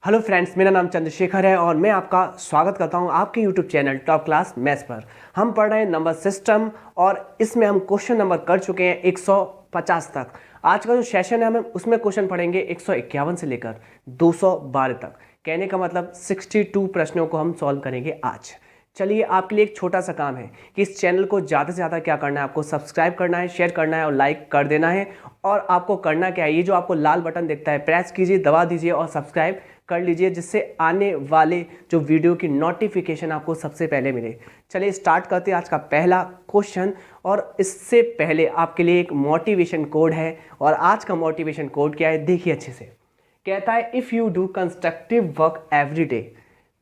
Hello friends, मेरा नाम चंद्रशेखर है और मैं आपका स्वागत करता हूं आपके YouTube channel top class maths पर। हम पढ़ रहे हैं नंबर सिस्टम और इसमें हम क्वेश्चन नंबर कर चुके हैं 150 तक। आज का जो सेशन है हम उसमें क्वेश्चन पढ़ेंगे 151 से लेकर 212 तक। कहने का मतलब 62 प्रश्नों को हम सॉल्व करेंगे आज। चलिए, आपके लिए एक छोटा सा काम है कि इस चैनल को ज़्यादा से ज़्यादा क्या करना है, आपको सब्सक्राइब करना है, शेयर करना है और लाइक कर देना है। और आपको करना क्या है, ये जो आपको लाल बटन दिखता है प्रेस कीजिए, दबा दीजिए और सब्सक्राइब कर लीजिए, जिससे आने वाले जो वीडियो की नोटिफिकेशन आपको सबसे पहले मिले। चलिए स्टार्ट करते हैं आज का पहला क्वेश्चन। और इससे पहले आपके लिए एक मोटिवेशन कोड है और आज का मोटिवेशन कोड क्या है देखिए अच्छे से। कहता है if you do constructive work every day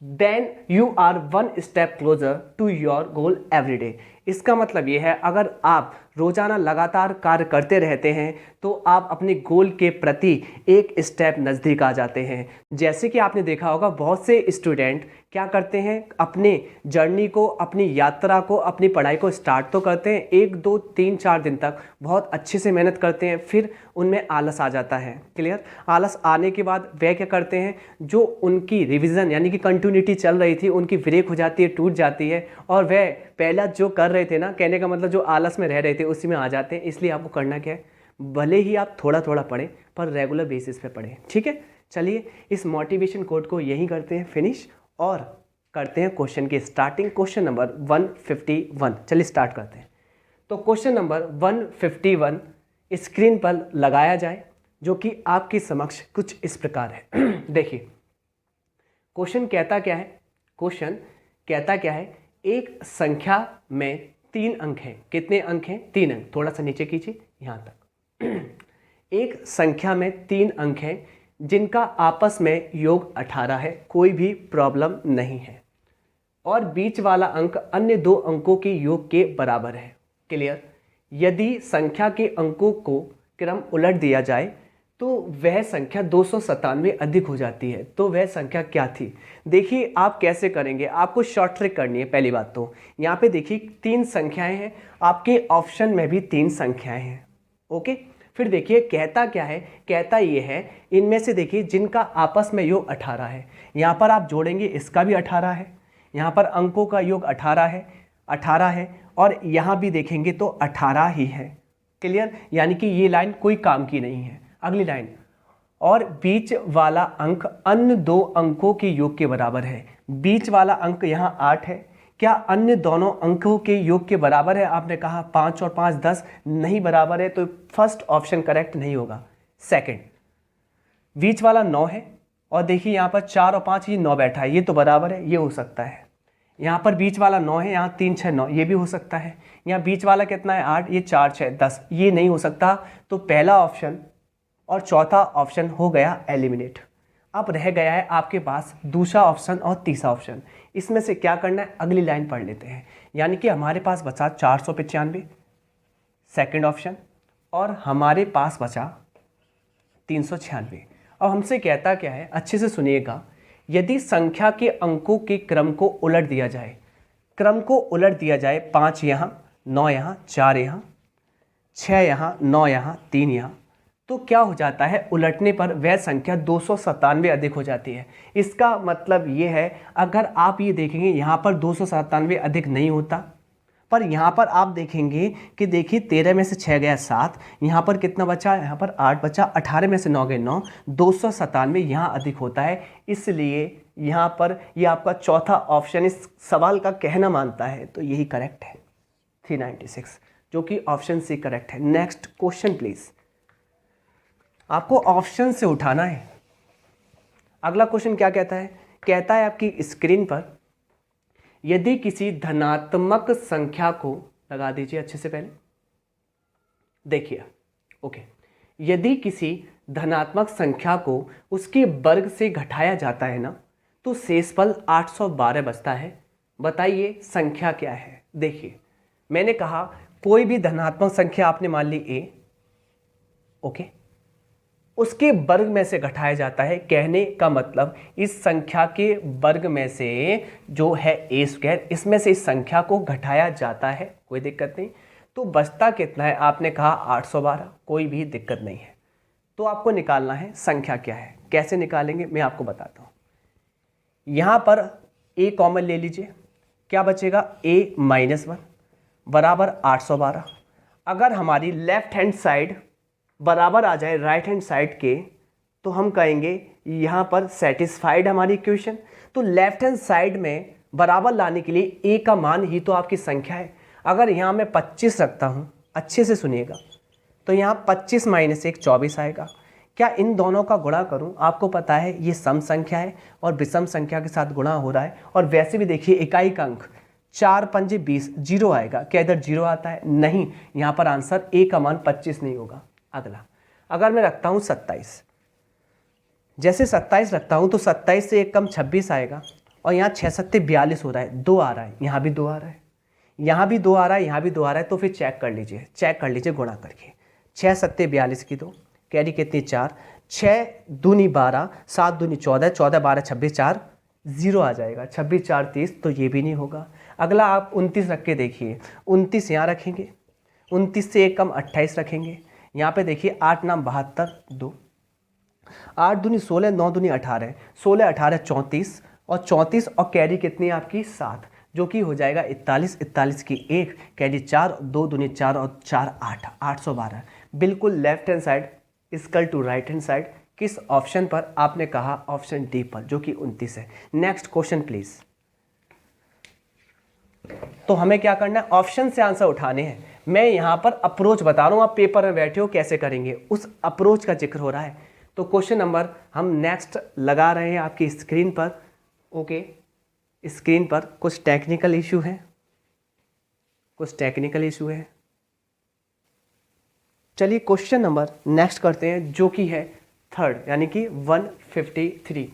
then you are one step closer to your goal every day. इसका मतलब ये है, अगर आप रोजाना लगातार कार्य करते रहते हैं तो आप अपने गोल के प्रति एक स्टेप नज़दीक आ जाते हैं। जैसे कि आपने देखा होगा, बहुत से स्टूडेंट क्या करते हैं, अपने जर्नी को, अपनी यात्रा को, अपनी पढ़ाई को स्टार्ट तो करते हैं, 1 2 3 4 दिन तक बहुत अच्छे से मेहनत करते हैं, फिर उनमें आलस आ जाता है। क्लियर? आलस आने के बाद वह क्या करते हैं, जो उनकी रिवीजन यानी कि कंटिन्यूटी चल रही थी उनकी ब्रेक हो जाती है, टूट जाती है और वह पहला जो कर रहे थे ना, कहने का मतलब जो आलस में रह रहे थे उसी में आ जाते हैं। इसलिए आपको करना क्या है, भले ही आप थोड़ा थोड़ा पढ़ें पर रेगुलर बेसिस पे पढ़ें। ठीक है, चलिए इस मोटिवेशन कोड को यहीं करते हैं फिनिश और करते हैं क्वेश्चन की स्टार्टिंग। क्वेश्चन नंबर 151, चलिए स्टार्ट करते हैं। तो क्वेश्चन नंबर 151 स्क्रीन पर लगाया जाए, जो कि आपके समक्ष कुछ इस प्रकार है। देखिए क्वेश्चन कहता क्या है, क्वेश्चन कहता क्या है, एक संख्या में 3 अंक हैं। कितने अंक हैं? 3 अंक। थोड़ा सा नीचे कीजिए यहाँ तक। एक संख्या में 3 अंक हैं जिनका आपस में योग 18 है, कोई भी प्रॉब्लम नहीं है, और बीच वाला अंक अन्य 2 अंकों के योग के बराबर है। क्लियर? यदि संख्या के अंकों को क्रम उलट दिया जाए तो वह संख्या 297 अधिक हो जाती है। तो वह संख्या क्या थी? देखिए आप कैसे करेंगे, आपको शॉर्ट ट्रिक करनी है। पहली बात तो यहाँ पे देखिए 3 संख्याएं हैं, आपके ऑप्शन में भी 3 संख्याएं हैं। ओके, फिर देखिए कहता क्या है, कहता ये है इनमें से देखिए जिनका आपस में योग 18 है, यहाँ पर आप जोड़ेंगे इसका भी 18 है, यहाँ पर अंकों का योग 18 है और यहाँ भी देखेंगे तो 18 ही है। क्लियर? यानी कि ये लाइन कोई काम की नहीं है। अगली लाइन, और बीच वाला अंक अन्य 2 अंकों के योग के बराबर है। बीच वाला अंक यहाँ 8 है, क्या अन्य दोनों अंकों के योग के बराबर है? आपने कहा 5 और 5 10, नहीं बराबर है, तो फर्स्ट ऑप्शन करेक्ट नहीं होगा। सेकंड, बीच वाला 9 है और देखिए यहाँ पर 4 और 5 ये 9 बैठा है, ये तो बराबर है, ये हो सकता है। यहाँ पर बीच वाला 9 है, यहाँ 3 6 9, ये भी हो सकता है। यहाँ बीच वाला कितना है 8, ये 4 6 10, ये नहीं हो सकता। तो पहला ऑप्शन और चौथा ऑप्शन हो गया एलिमिनेट। अब रह गया है आपके पास दूसरा ऑप्शन और तीसरा ऑप्शन। इसमें से क्या करना है, अगली लाइन पढ़ लेते हैं। यानी कि हमारे पास बचा 495 सेकंड ऑप्शन और हमारे पास बचा 396। अब हमसे कहता क्या है, अच्छे से सुनिएगा, यदि संख्या के अंकों के क्रम को उलट दिया जाए, क्रम को उलट दिया जाए, 5 यहाँ, 9 यहाँ, 4 यहाँ, 6 यहाँ, 9 यहाँ, 3 यहाँ, तो क्या हो जाता है, उलटने पर वह संख्या 297 अधिक हो जाती है। इसका मतलब ये है, अगर आप ये देखेंगे यहाँ पर 297 अधिक नहीं होता, पर यहाँ पर आप देखेंगे कि देखिए 13 में से 6 गया 7, यहाँ पर कितना बचा, यहाँ पर 8 बचा, 18 में से 9 गए 9, 297 यहाँ अधिक होता है। इसलिए यहाँ पर ये आपका चौथा ऑप्शन इस सवाल का कहना मानता है, तो यही करेक्ट है 396, जो कि ऑप्शन सी करेक्ट है। नेक्स्ट क्वेश्चन प्लीज़, आपको ऑप्शन से उठाना है। अगला क्वेश्चन क्या कहता है, कहता है आपकी स्क्रीन पर, यदि किसी धनात्मक संख्या को, लगा दीजिए अच्छे से पहले, देखिए ओके, यदि किसी धनात्मक संख्या को उसके वर्ग से घटाया जाता है ना, तो शेषफल 812 बचता है। बताइए संख्या क्या है? देखिए मैंने कहा कोई भी धनात्मक संख्या आपने मान ली a, ओके, उसके वर्ग में से घटाया जाता है। कहने का मतलब इस संख्या के वर्ग में से जो है a², इसमें से इस संख्या को घटाया जाता है, कोई दिक्कत नहीं। तो बचता कितना है? आपने कहा 812, कोई भी दिक्कत नहीं है। तो आपको निकालना है संख्या क्या है। कैसे निकालेंगे मैं आपको बताता हूँ। यहाँ पर a कॉमन ले लीजिए, क्या बचेगा a -1 बराबर 812। अगर हमारी लेफ्ट हैंड साइड बराबर आ जाए राइट हैंड साइड के तो हम कहेंगे यहाँ पर सेटिस्फाइड हमारी इक्वेशन। तो लेफ्ट हैंड साइड में बराबर लाने के लिए a का मान ही तो आपकी संख्या है। अगर यहाँ मैं 25 रखता हूँ, अच्छे से सुनिएगा, तो यहाँ 25 - 1 24 आएगा। क्या इन दोनों का गुणा करूं? आपको पता है ये सम संख्या है और विषम संख्या के साथ गुणा हो रहा है। और वैसे भी देखिए इकाई का अंक 4 × 5 = 20, 0 आएगा। क्या इधर 0 आता है? नहीं, यहाँ पर आंसर a का मान 25 नहीं होगा। अगला, अगर मैं रखता हूँ 27, जैसे 27 रखता हूँ तो 27 से 1 कम 26 आएगा। और यहाँ 6 × 7 = 42 हो रहा है, 2 आ रहा है, यहाँ भी 2 आ रहा है, यहाँ भी 2 आ रहा है, यहाँ भी 2 आ रहा है। तो फिर चेक कर लीजिए गुणा करके। 6 × 7 = 42 की 2, कैरी कितनी 4, 6 दूनी 12, 7 दूनी 14, 14 12 26, 4 0 आ जाएगा। 26 4 30, तो ये भी नहीं होगा। अगला आप 29 रख के देखिए, 29 यहाँ रखेंगे, 29 से 1 कम 28 रखेंगे। यहाँ पे देखिए 8 9 72, 2 8 दूनी 16, 9 दूनी 18, 16 18 34, और 34 और कैरी कितनी आपकी 7, जो कि हो जाएगा 41, 41 की 1, कैरी 4, 2 दूनी 4 और 4 8, 812। बिल्कुल left hand side equal to right hand side. किस ऑप्शन पर? आपने कहा ऑप्शन डी पर, जो कि 29 है। Next question please. तो हमें क्या करना है? ऑप्शन से आंसर उठाने हैं। मैं यहाँ पर अप्रोच बता रहा हूँ, आप पेपर में बैठे हो कैसे करेंगे, उस अप्रोच का जिक्र हो रहा है। तो क्वेश्चन नंबर हम नेक्स्ट लगा रहे हैं आपकी स्क्रीन पर। ओके, स्क्रीन पर कुछ टेक्निकल इशू है, चलिए क्वेश्चन नंबर नेक्स्ट करते हैं, जो कि है थर्ड, यानी कि 153।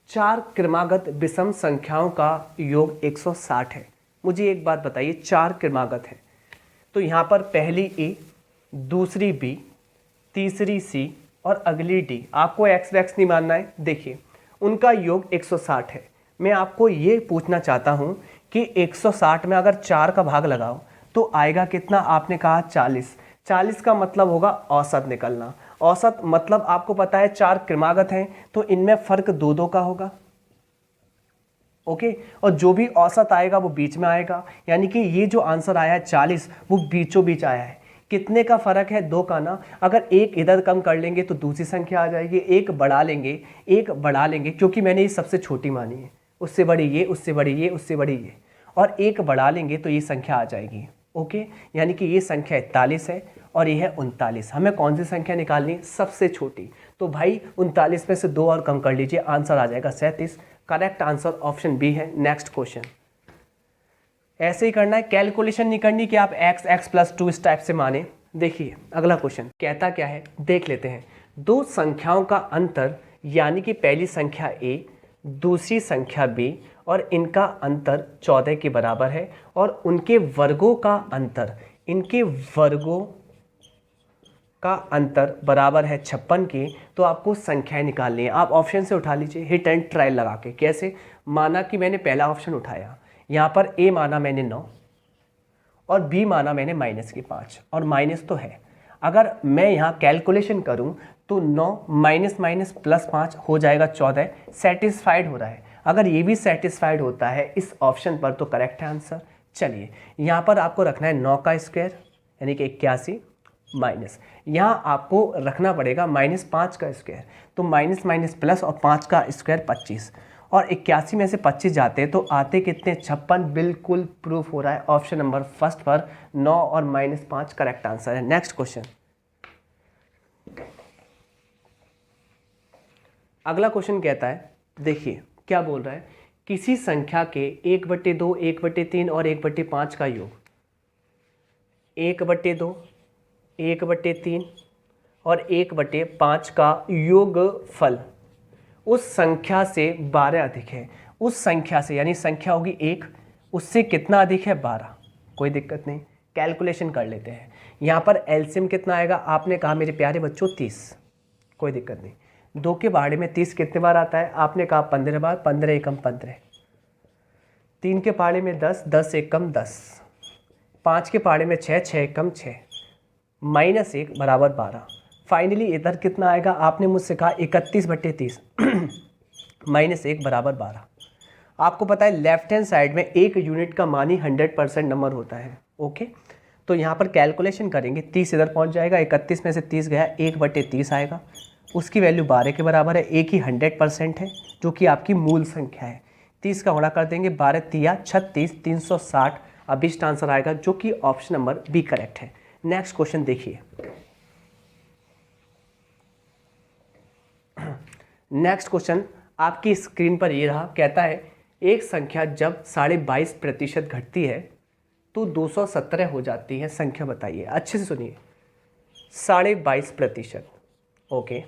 4 क्रमागत विषम संख्याओं का योग 160 है। मुझे एक बात बताइए, 4 क्रमागत है तो यहाँ पर पहली ए, दूसरी बी, तीसरी सी और अगली डी। आपको एक्स वैक्स नहीं मानना है। देखिए उनका योग 160 है। मैं आपको ये पूछना चाहता हूँ कि 160 में अगर 4 का भाग लगाओ तो आएगा कितना? आपने कहा 40। 40 का मतलब होगा औसत निकलना। औसत मतलब आपको पता है 4 क्रमागत हैं तो इनमें फर्क 2-2 का होगा। ओके, और जो भी औसत आएगा वो बीच में आएगा, यानी कि ये जो आंसर आया है 40 वो बीचों बीच आया है। कितने का फर्क है? 2 का ना। अगर एक इधर कम कर लेंगे तो दूसरी संख्या आ जाएगी, एक बढ़ा लेंगे क्योंकि मैंने ये सबसे छोटी मानी है, उससे बड़ी ये, उससे बड़ी ये, उससे बड़ी ये, और एक बढ़ा लेंगे तो ये संख्या आ जाएगी। ओके, यानी कि ये संख्या 41 है और ये है 39। हमें कौन सी संख्या निकालनी है? सबसे छोटी। तो भाई 39 में से 2 और कम कर लीजिए, आंसर आ जाएगा 37। करेक्ट आंसर ऑप्शन बी है। नेक्स्ट क्वेश्चन ऐसे ही करना है, कैलकुलेशन नहीं करनी कि आप x + 2 इस टाइप से माने। देखिए अगला क्वेश्चन कहता क्या है, देख लेते हैं। 2 संख्याओं का अंतर, यानी कि पहली संख्या a, दूसरी संख्या b और इनका अंतर 14 के बराबर है और उनके वर्गों का अंतर, इनके वर्गों का अंतर बराबर है 56 के। तो आपको संख्याएं निकालनी है। आप ऑप्शन से उठा लीजिए हिट एंड ट्रायल लगा के। कैसे? माना कि मैंने पहला ऑप्शन उठाया, यहाँ पर a माना मैंने 9 और b माना मैंने -5, और माइनस तो है। अगर मैं यहाँ कैलकुलेशन करूँ तो 9 - +5 हो जाएगा 14, सेटिस्फाइड हो रहा है। अगर ये भी सेटिस्फाइड होता है इस ऑप्शन पर तो करेक्ट है आंसर। चलिए यहाँ पर आपको रखना है 9 का स्क्वायर यानी कि 81, माइनस यहाँ आपको रखना पड़ेगा -5 का स्क्वायर, तो माइनस प्लस और 5 का स्क्वायर 25, और 81 में से 25 जाते हैं तो आते कितने? 56। बिल्कुल प्रूफ हो रहा है ऑप्शन नंबर फर्स्ट पर 9 और -5 करेक्ट आंसर है। नेक्स्ट क्वेश्चन, अगला क्वेश्चन कहता है, देखिए क्या बोल रहा है, किसी संख्या के 1/2, 1/3 और 1/5 का योग 1/2, 1/3 और 1/5 का योगफल उस संख्या से 12 अधिक है। उस संख्या से, यानी संख्या होगी 1, उससे कितना अधिक है? 12। कोई दिक्कत नहीं, कैलकुलेशन कर लेते हैं। यहाँ पर एलसीएम कितना आएगा? आपने कहा मेरे प्यारे बच्चों 30, कोई दिक्कत नहीं। 2 के पहाड़े में 30 कितने बार आता है? आपने कहा 15 बार, 15 एकम 15। 3 के पहाड़े में 10, 10 एकम 10। 5 के पहाड़े में 6, 6 एकम 6, -1 बराबर 12। फाइनली इधर कितना आएगा? आपने मुझसे कहा 31/30 -1 बराबर 12। आपको पता है लेफ्ट हैंड साइड में एक यूनिट का मान ही 100% नंबर होता है। ओके, तो यहाँ पर कैलकुलेशन करेंगे, 30 इधर पहुँच जाएगा, 31 में से 30 गया, 1/30 आएगा, उसकी वैल्यू 12 के बराबर है, एक ही 100% है जो कि आपकी मूल संख्या है। 30 का गुणा कर देंगे, 12 तिया 36, 360, अब इस्ट आंसर आएगा जो कि ऑप्शन नंबर बी करेक्ट है। नेक्स्ट क्वेश्चन देखिए। नेक्स्ट क्वेश्चन आपकी स्क्रीन पर ये रहा, कहता है एक संख्या जब 22.5% घटती है तो 217 हो जाती है, संख्या बताइए। अच्छे से सुनिए, 22.5%। ओके,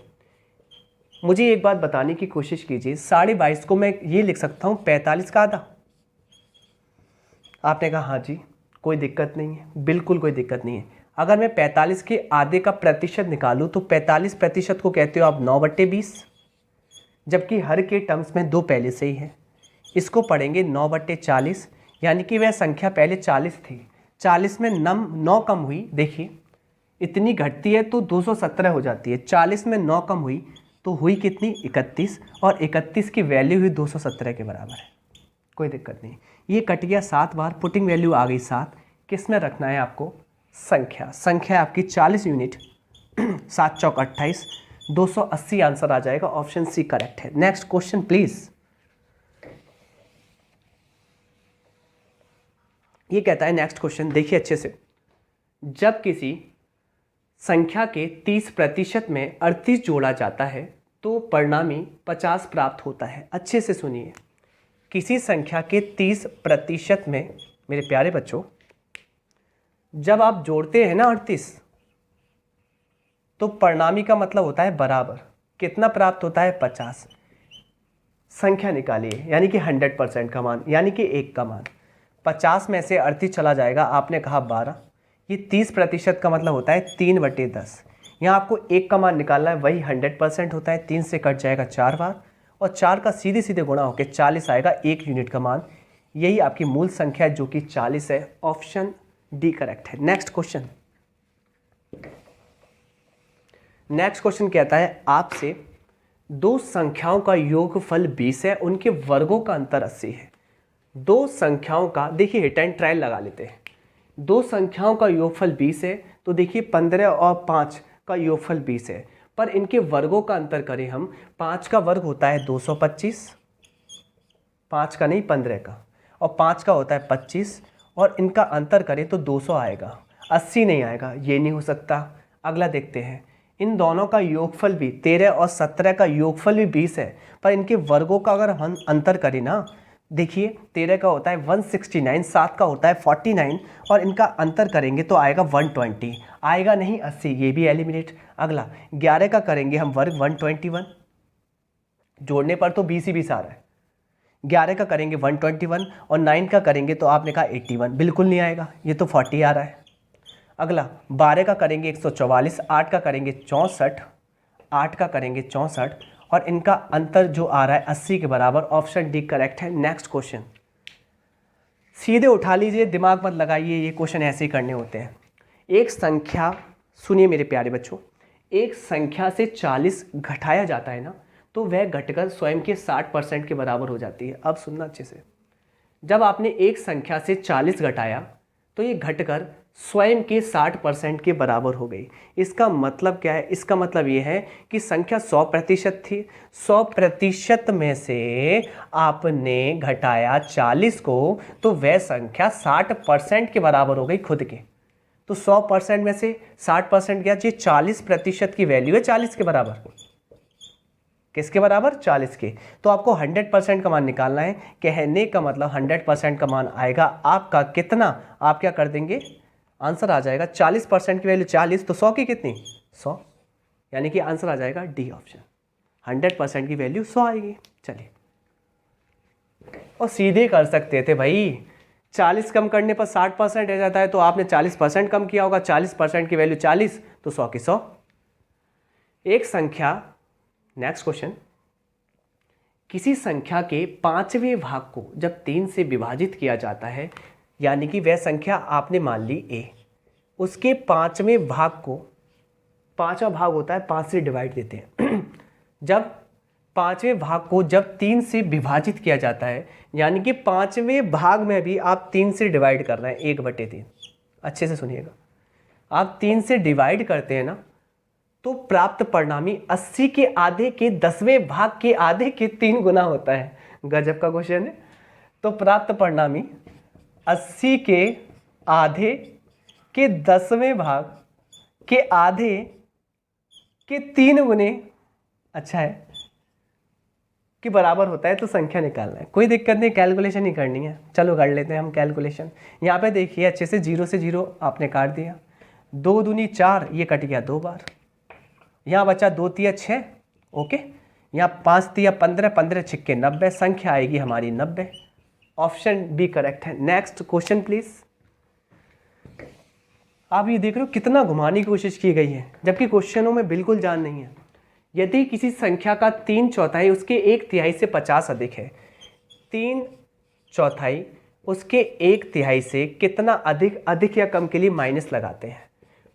मुझे एक बात बताने की कोशिश कीजिए, 22.5 को मैं ये लिख सकता हूँ 45 का आधा। आपने कहा हाँ जी, कोई दिक्कत नहीं है, बिल्कुल कोई दिक्कत नहीं है। अगर मैं 45 के आधे का प्रतिशत निकालूं तो 45% को कहते हो आप 9/20, जबकि हर के टर्म्स में 2 पहले से ही है। इसको पढ़ेंगे 9/40, यानी कि वह संख्या पहले 40 थी, 40 में 9 कम हुई, देखिए इतनी घटती है तो 217 हो जाती है। 40 में 9 कम हुई तो हुई कितनी, 31, और 31 की वैल्यू हुई 217 के बराबर है। कोई दिक्कत नहीं, ये कट गया 7 बार, पुटिंग वैल्यू आ गई 7। किस में रखना है आपको, संख्या आपकी 40 यूनिट, 7 चौक 28, 280 आंसर आ जाएगा, ऑप्शन सी करेक्ट है। Next question please. ये कहता है नेक्स्ट क्वेश्चन, देखिए अच्छे से, जब किसी संख्या के 30% में 38 जोड़ा जाता है तो परिणामी 50 प्राप्त होता है। अच्छे से सुनिए, किसी संख्या के 30% में, मेरे प्यारे बच्चों, जब आप जोड़ते हैं ना 38, तो परिणामी का मतलब होता है बराबर, कितना प्राप्त होता है, 50। संख्या निकालिए, यानी कि 100% का मान, यानी कि 1 का मान। 50 में से 38 चला जाएगा, आपने कहा 12, ये 30% का मतलब होता है 3/10। यहाँ आपको 1 का मान निकालना है, वही 100% होता है, 3 से कट जाएगा 4 बार, और 4 का सीधे सीधे गुणा होकर 40 आएगा, 1 यूनिट का मान। यही आपकी मूल संख्या है जो कि 40 है, ऑप्शन डी करेक्ट है। Next question. नेक्स्ट क्वेश्चन कहता है आपसे, दो संख्याओं का योगफल 20 है, उनके वर्गों का अंतर 80 है। दो संख्याओं का, देखिए हिट एंड ट्रायल लगा लेते हैं। दो संख्याओं का योगफल 20 है, तो देखिए 15 और 5 का योगफल 20 है, पर इनके वर्गों का अंतर करें हम, 5 का वर्ग होता है 225, 5 का नहीं 15 का, और 5 का होता है 25, और इनका अंतर करें तो 200 आएगा, 80 नहीं आएगा, ये नहीं हो सकता। अगला देखते हैं, इन दोनों का योगफल भी 13 और 17 का योगफल भी 20 है, पर इनके वर्गों का अगर हम अंतर करें ना, देखिए 13 का होता है 169, 7 का होता है 49, और इनका अंतर करेंगे तो आएगा 120, आएगा नहीं 80, ये भी एलिमिनेट। अगला 11 का करेंगे हम वर्ग 121, जोड़ने पर तो 20 ही 20 आ रहा है, 11 का करेंगे 121, और 9 का करेंगे तो आपने कहा 81, बिल्कुल नहीं आएगा, ये तो 40 आ रहा है। अगला 12 का करेंगे 144, 8 का करेंगे 64, 8 का करेंगे 64, और इनका अंतर जो आ रहा है 80 के बराबर, ऑप्शन डी करेक्ट है। नेक्स्ट क्वेश्चन, सीधे उठा लीजिए, दिमाग मत लगाइए, ये क्वेश्चन ऐसे ही करने होते हैं। एक संख्या, सुनिए मेरे प्यारे बच्चों, एक संख्या से 40 घटाया जाता है ना, तो वह घटकर स्वयं के 60% के बराबर हो जाती है। अब सुनना अच्छे से, जब आपने एक संख्या से 40 घटाया तो ये घटकर स्वयं के 60% के बराबर हो गई। इसका मतलब क्या है, इसका मतलब ये है कि संख्या 100% थी, 100% में से आपने घटाया 40 को, तो वह संख्या 60% के बराबर हो गई खुद के। तो 100% में से 60% गया, जी 40% की वैल्यू है 40 के बराबर। किसके बराबर, 40 के। तो आपको 100% का मान निकालना है, कहने का मतलब 100% का मान आएगा आपका कितना, आप क्या कर देंगे, आंसर आ जाएगा 40% की वैल्यू 40, तो 100 की कितनी, 100, यानी कि आंसर आ जाएगा डी ऑप्शन, 100% की वैल्यू 100 आएगी। चलिए, और सीधे कर सकते थे भाई, 40 कम करने पर 60% रह जाता है, तो आपने 40% कम किया होगा, 40% की वैल्यू 40, तो 100 की 100। एक संख्या, नेक्स्ट क्वेश्चन, किसी संख्या के 5वें भाग को जब 3 से विभाजित किया जाता है, यानी कि वह संख्या आपने मान ली a, उसके 5वें भाग को, 5वां भाग होता है 5 से डिवाइड देते हैं जब पांचवें भाग को जब 3 से विभाजित किया जाता है, यानी कि पांचवें भाग में भी आप 3 से डिवाइड कर रहे हैं, 1/3। अच्छे से सुनिएगा, आप 3 से डिवाइड करते हैं ना, तो प्राप्त परिणामी 80 के आधे के 10वें भाग के आधे के 3 गुना होता है। गजब का क्वेश्चन है। तो प्राप्त परिणामी 80 के आधे के 10वें भाग के आधे के 3 गुने, अच्छा है, कि बराबर होता है, तो संख्या निकालना है। कोई दिक्कत नहीं, कैलकुलेशन ही करनी है। चलो कर लेते हैं हम कैलकुलेशन। यहाँ पे देखिए अच्छे से, 0 से 0 आपने काट दिया, 2 दूनी 4, ये कट गया 2 बार, यहाँ बचा 2 तिया 6, ओके, यहाँ 5 तिया 15, 15 छिक्के 90, संख्या आएगी हमारी 90। ऑप्शन बी करेक्ट है। Next question please. आप ये देख रहे हो कितना घुमाने की कोशिश की गई है, जबकि क्वेश्चनों में बिल्कुल जान नहीं है। यदि किसी संख्या का 3/4 उसके 1/3 से 50 अधिक है, 3/4 उसके 1/3 से कितना अधिक या कम के लिए माइनस लगाते हैं?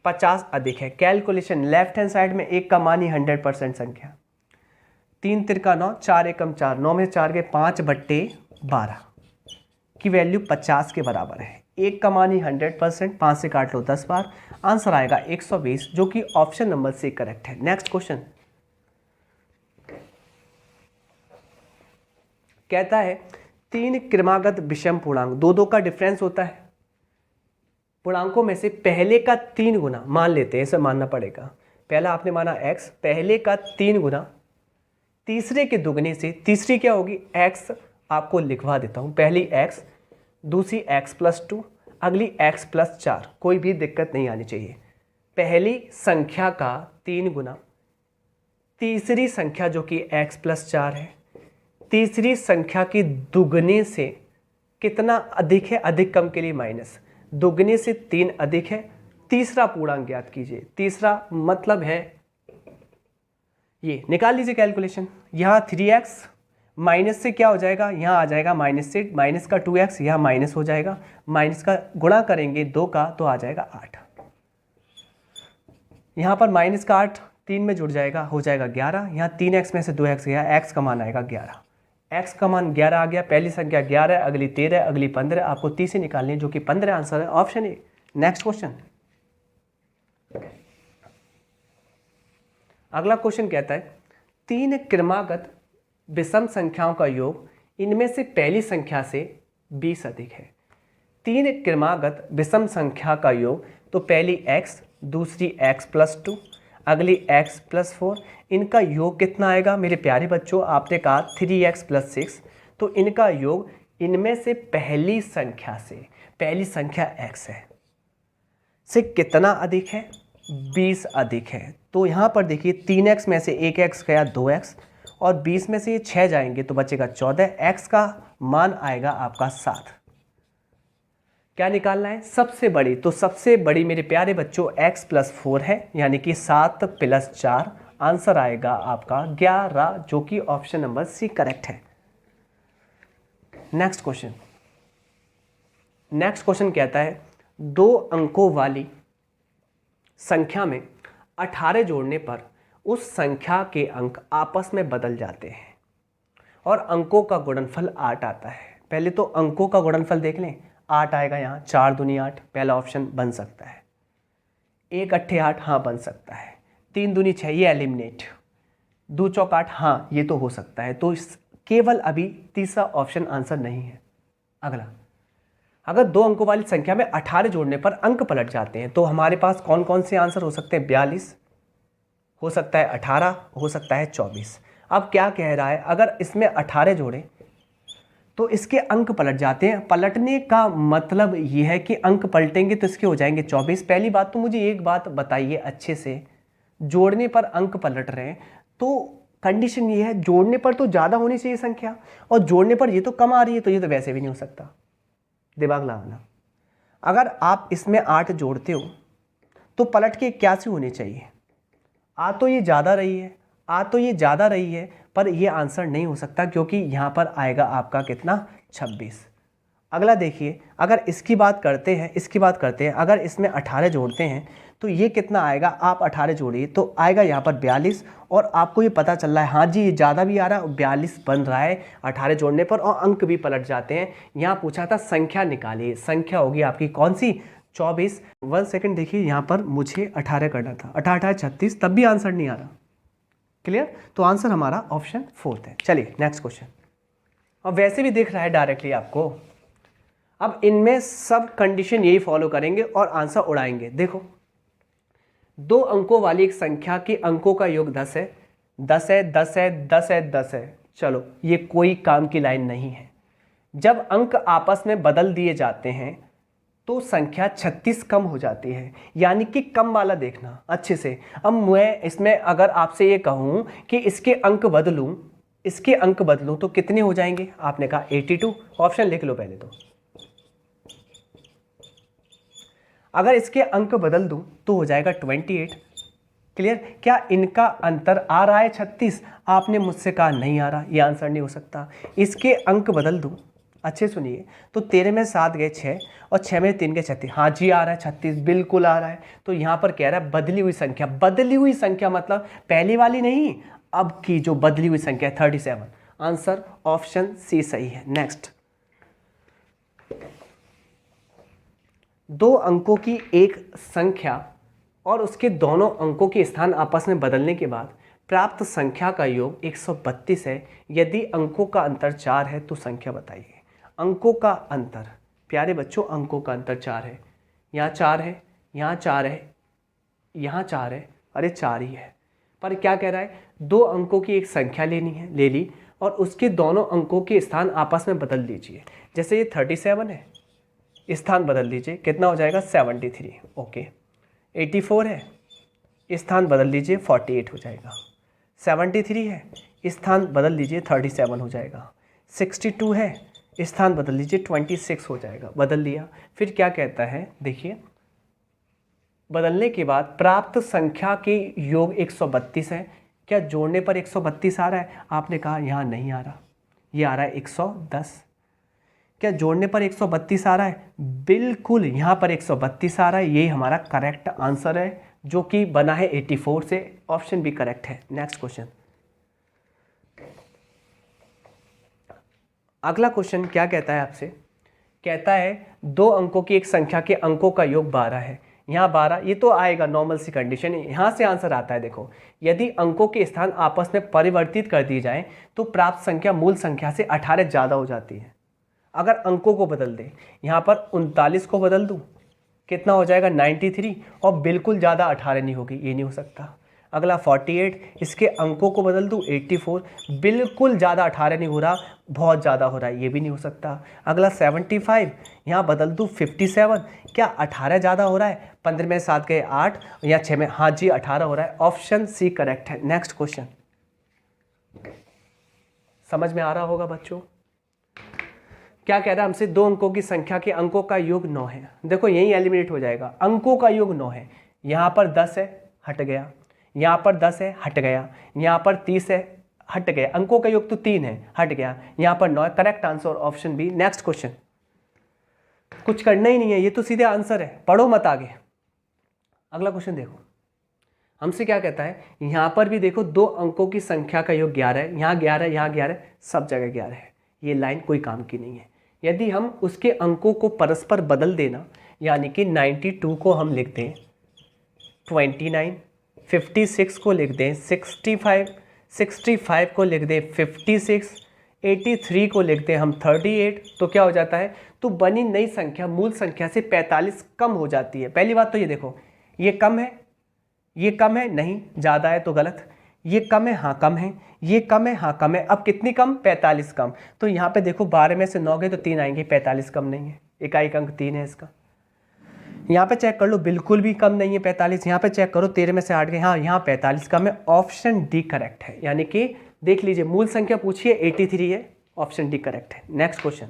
50 अधिक है। कैलकुलेशन, लेफ्ट हैंड साइड में 1 का मान ही 100% संख्या, 3 तिरका 9, 4 एकम 4, 9 में 4 के 5/12 की वैल्यू 50 के बराबर है। 1 का मान ही 100%, 5 से काट लो 10 बार, आंसर आएगा 120, जो कि ऑप्शन नंबर सी करेक्ट है। नेक्स्ट क्वेश्चन कहता है 3 क्रमागत विषम पूर्णांक, 2 का डिफरेंस होता है। पूर्णांकों में से पहले का 3 गुना मान लेते हैं, इसे मानना पड़ेगा। पहला आपने माना x, पहले का 3 गुना तीसरे के दुगने से, तीसरी क्या होगी x, आपको लिखवा देता हूं, पहली x, दूसरी x+2, अगली x+4, कोई भी दिक्कत नहीं आनी चाहिए। पहली संख्या का 3 गुना तीसरी संख्या जो कि x+4 है, तीसरी संख्या के दुगने से कितना अधिक है, अधिक कम के लिए माइनस, दुगने से 3 अधिक है। तीसरा पूर्णांक ज्ञात कीजिए, तीसरा मतलब है ये, निकाल लीजिए कैलकुलेशन। यहाँ 3x माइनस से क्या हो जाएगा, यहाँ आ जाएगा माइनस से, माइनस का 2x यहाँ माइनस हो जाएगा, माइनस का गुणा करेंगे 2 का तो आ जाएगा 8। यहाँ पर माइनस का 8 3 में जुड़ जाएगा, हो जाएगा 11। यहाँ 3x में से 2x गया, x का मान आएगा 11, x का मान 11 आ गया। पहली संख्या 11 है, अगली 13, अगली 15, आपको 30 ही निकालनी है, जो कि 15 आंसर है, ऑप्शन ए। नेक्स्ट क्वेश्चन, अगला क्वेश्चन कहता है 3 क्रमागत विषम संख्याओं का योग, इनमें से पहली संख्या से 20 अधिक है। 3 क्रमागत विषम संख्या का योग, तो पहली x, दूसरी x+2, अगली x+4, इनका योग कितना आएगा मेरे प्यारे बच्चों? आपने कहा 3x+6, तो इनका योग इनमें से पहली संख्या से, पहली संख्या x है, से कितना अधिक है? 20 अधिक है। तो यहाँ पर देखिए 3x में से 1x गया 2x, और 20 में से ये 6 जाएंगे तो बचेगा 14, x का मान आएगा आपका 7। क्या निकालना है? सबसे बड़ी। तो सबसे बड़ी मेरे प्यारे बच्चों x+4 है, यानी कि 7 + 4, आंसर आएगा आपका 11, जो कि ऑप्शन नंबर सी करेक्ट है। नेक्स्ट क्वेश्चन, नेक्स्ट क्वेश्चन कहता है 2 अंकों वाली संख्या में 18 जोड़ने पर उस संख्या के अंक आपस में बदल जाते हैं और अंकों का गुणनफल 8 आता है। पहले तो अंकों का गुणनफल देख लें, 8 आएगा यहाँ, 4 दूनी 8, पहला ऑप्शन बन सकता है। 1 8 8, हाँ बन सकता है। 3 दूनी 6, ये एलिमिनेट। 2 चौक 8, हाँ ये तो हो सकता है। तो केवल अभी तीसरा ऑप्शन आंसर नहीं है। अगला, अगर 2 अंकों वाली संख्या में 18 जोड़ने पर अंक पलट जाते हैं, तो हमारे पास कौन कौन से आंसर हो सकते हैं? 42 हो सकता है, 18 हो सकता है, 24। अब क्या कह रहा है, अगर इसमें 18 जोड़े तो इसके अंक पलट जाते हैं। पलटने का मतलब ये है कि अंक पलटेंगे तो इसके हो जाएंगे 24। पहली बात तो मुझे एक बात बताइए अच्छे से, जोड़ने पर अंक पलट रहे हैं तो कंडीशन ये है, जोड़ने पर तो ज़्यादा होनी चाहिए संख्या, और जोड़ने पर ये तो कम आ रही है, तो ये तो वैसे भी नहीं हो सकता। दिमाग लगाना, अगर आप इसमें 8 जोड़ते हो तो पलट के 81 होने चाहिए। आ तो ये ज़्यादा रही है, आ तो ये ज़्यादा रही है, पर ये आंसर नहीं हो सकता, क्योंकि यहाँ पर आएगा आपका कितना? 26। अगला देखिए, अगर इसकी बात करते हैं, इसकी बात करते हैं, अगर इसमें 18 जोड़ते हैं तो ये कितना आएगा, आप 18 जोड़िए तो आएगा यहाँ पर 42, और आपको ये पता चल रहा है हाँ जी ये ज़्यादा भी आ रहा है, 42 बन रहा है 18 जोड़ने पर, और अंक भी पलट जाते हैं। यहाँ पूछा था संख्या निकालिए, संख्या होगी आपकी कौन सी, 24। 1 सेकेंड देखिए, यहाँ पर मुझे 18 करना था, 18 36, तब भी आंसर नहीं आ रहा। क्लियर, तो आंसर हमारा ऑप्शन 4 है। चलिए नेक्स्ट क्वेश्चन। अब वैसे भी दिख रहा है डायरेक्टली आपको, अब इनमें सब कंडीशन यही फॉलो करेंगे और आंसर उड़ाएंगे। देखो 2 अंकों वाली एक संख्या के अंकों का योग 10 है, 10 है, 10 है, 10 है, 10 है। चलो ये कोई काम की लाइन नहीं है। जब अंक आपस में बदल दिए जाते हैं तो संख्या 36 कम हो जाती है, यानी कि कम वाला देखना अच्छे से। अब मैं इसमें अगर आपसे ये कहूँ कि इसके अंक बदलूँ, इसके अंक बदलूँ तो कितने हो जाएंगे, आपने कहा 82। ऑप्शन लिख लो पहले तो। अगर इसके अंक बदल दूं तो हो जाएगा 28। क्लियर, क्या इनका अंतर आ रहा है 36? आपने मुझसे कहा नहीं आ रहा, ये आंसर नहीं हो सकता। इसके अंक बदल दूं, अच्छे सुनिए, तो 13 में 7 गए 6, और 6 में 3 गए 36। हाँ जी आ रहा है 36, बिल्कुल आ रहा है। तो यहाँ पर कह रहा है बदली हुई संख्या, बदली हुई संख्या मतलब पहली वाली नहीं, अब की जो बदली हुई संख्या है 37। आंसर ऑप्शन सी सही है। नेक्स्ट, 2 अंकों की एक संख्या और उसके दोनों अंकों के स्थान आपस में बदलने के बाद प्राप्त संख्या का योग 132 है। यदि अंकों का अंतर 4 है तो संख्या बताइए। अंकों का अंतर, प्यारे बच्चों अंकों का अंतर 4 है। यहाँ 4 है, यहाँ 4 है, यहाँ 4 है, अरे 4 ही है। पर क्या कह रहा है, 2 अंकों की एक संख्या लेनी है, ले ली, और उसके दोनों अंकों के स्थान आपस में बदल लीजिए। जैसे ये 37 है, स्थान बदल लीजिए, कितना हो जाएगा 73। ओके, 84 है, स्थान बदल लीजिए 48 हो जाएगा। 73 है, स्थान बदल लीजिए 37 हो जाएगा। 62 है, स्थान बदल लीजिए 26 हो जाएगा। बदल लिया, फिर क्या कहता है देखिए, बदलने के बाद प्राप्त संख्या के योग 132 है। क्या जोड़ने पर 132 आ रहा है? आपने कहा यहाँ नहीं आ रहा, ये आ रहा है 110। क्या जोड़ने पर 132 आ रहा है? बिल्कुल, यहाँ पर 132 आ रहा है। ये हमारा करेक्ट आंसर है, जो कि बना है 84 से। ऑप्शन भी करेक्ट है। नेक्स्ट क्वेश्चन, अगला क्वेश्चन क्या कहता है आपसे, कहता है 2 अंकों की एक संख्या के अंकों का योग 12 है। यहाँ 12, ये तो आएगा, नॉर्मल सी कंडीशन है। यहाँ से आंसर आता है, देखो यदि अंकों के स्थान आपस में परिवर्तित कर दिए जाएं तो प्राप्त संख्या मूल संख्या से 18 ज़्यादा हो जाती है। अगर अंकों को बदल दें, यहाँ पर 39 को बदल दूँ, कितना हो जाएगा 93, और बिल्कुल ज़्यादा 18 नहीं होगी, ये नहीं हो सकता। अगला 48, इसके अंकों को बदल दूँ 84, बिल्कुल ज़्यादा 18 नहीं हो रहा, बहुत ज़्यादा हो रहा है, ये भी नहीं हो सकता। अगला 75, यहाँ बदल दूँ 57, क्या 18 ज़्यादा हो रहा है? 15 में 7 गए 8, या 6 में, हाँ जी 18 हो रहा है। ऑप्शन सी करेक्ट है। नेक्स्ट क्वेश्चन, समझ में आ रहा होगा बच्चों। क्या कह रहा है हमसे, 2 अंकों की संख्या के अंकों का योग 9 है। देखो यही एलिमिनेट हो जाएगा, अंकों का योग 9 है। यहाँ पर 10 है, हट गया, यहाँ पर 10 है, हट गया, यहाँ पर 30 है, हट गया, अंकों का योग तो 3 है, हट गया, यहाँ पर 9 है। Correct answer option B. Next question, कुछ करना ही नहीं है, ये तो सीधे आंसर है, पढ़ो मत आगे। अगला क्वेश्चन देखो, हमसे क्या कहता है, यहाँ पर भी देखो 2 अंकों की संख्या का योग 11 है, यहाँ 11 है, यहाँ 11 है, सब जगह 11 है। ये लाइन कोई काम की नहीं है। यदि हम उसके अंकों को परस्पर बदल देना, यानी कि 92 को हम लिख दें 29, 56 को लिख दें 65, 65 को लिख दें 56, 83 को लिख दें हम 38, तो क्या हो जाता है, तो बनी नई संख्या मूल संख्या से 45 कम हो जाती है। पहली बात तो ये देखो, ये कम है, ये कम है, नहीं, ज़्यादा है तो गलत, ये कम है, हाँ कम है, ये कम है, हाँ कम है। अब कितनी कम? 45 कम। तो यहाँ पे देखो 12 में से 9 गए तो 3 आएंगे, 45 कम नहीं है, इकाई अंक 3 है इसका। यहाँ पे चेक कर लो, बिल्कुल भी कम नहीं है 45। यहाँ पे चेक करो, 13 में से 8 गए, हाँ यहाँ 45 कम है। ऑप्शन डी करेक्ट है, यानी कि देख लीजिए मूल संख्या पूछिए 83 है, ऑप्शन डी करेक्ट है। नेक्स्ट क्वेश्चन,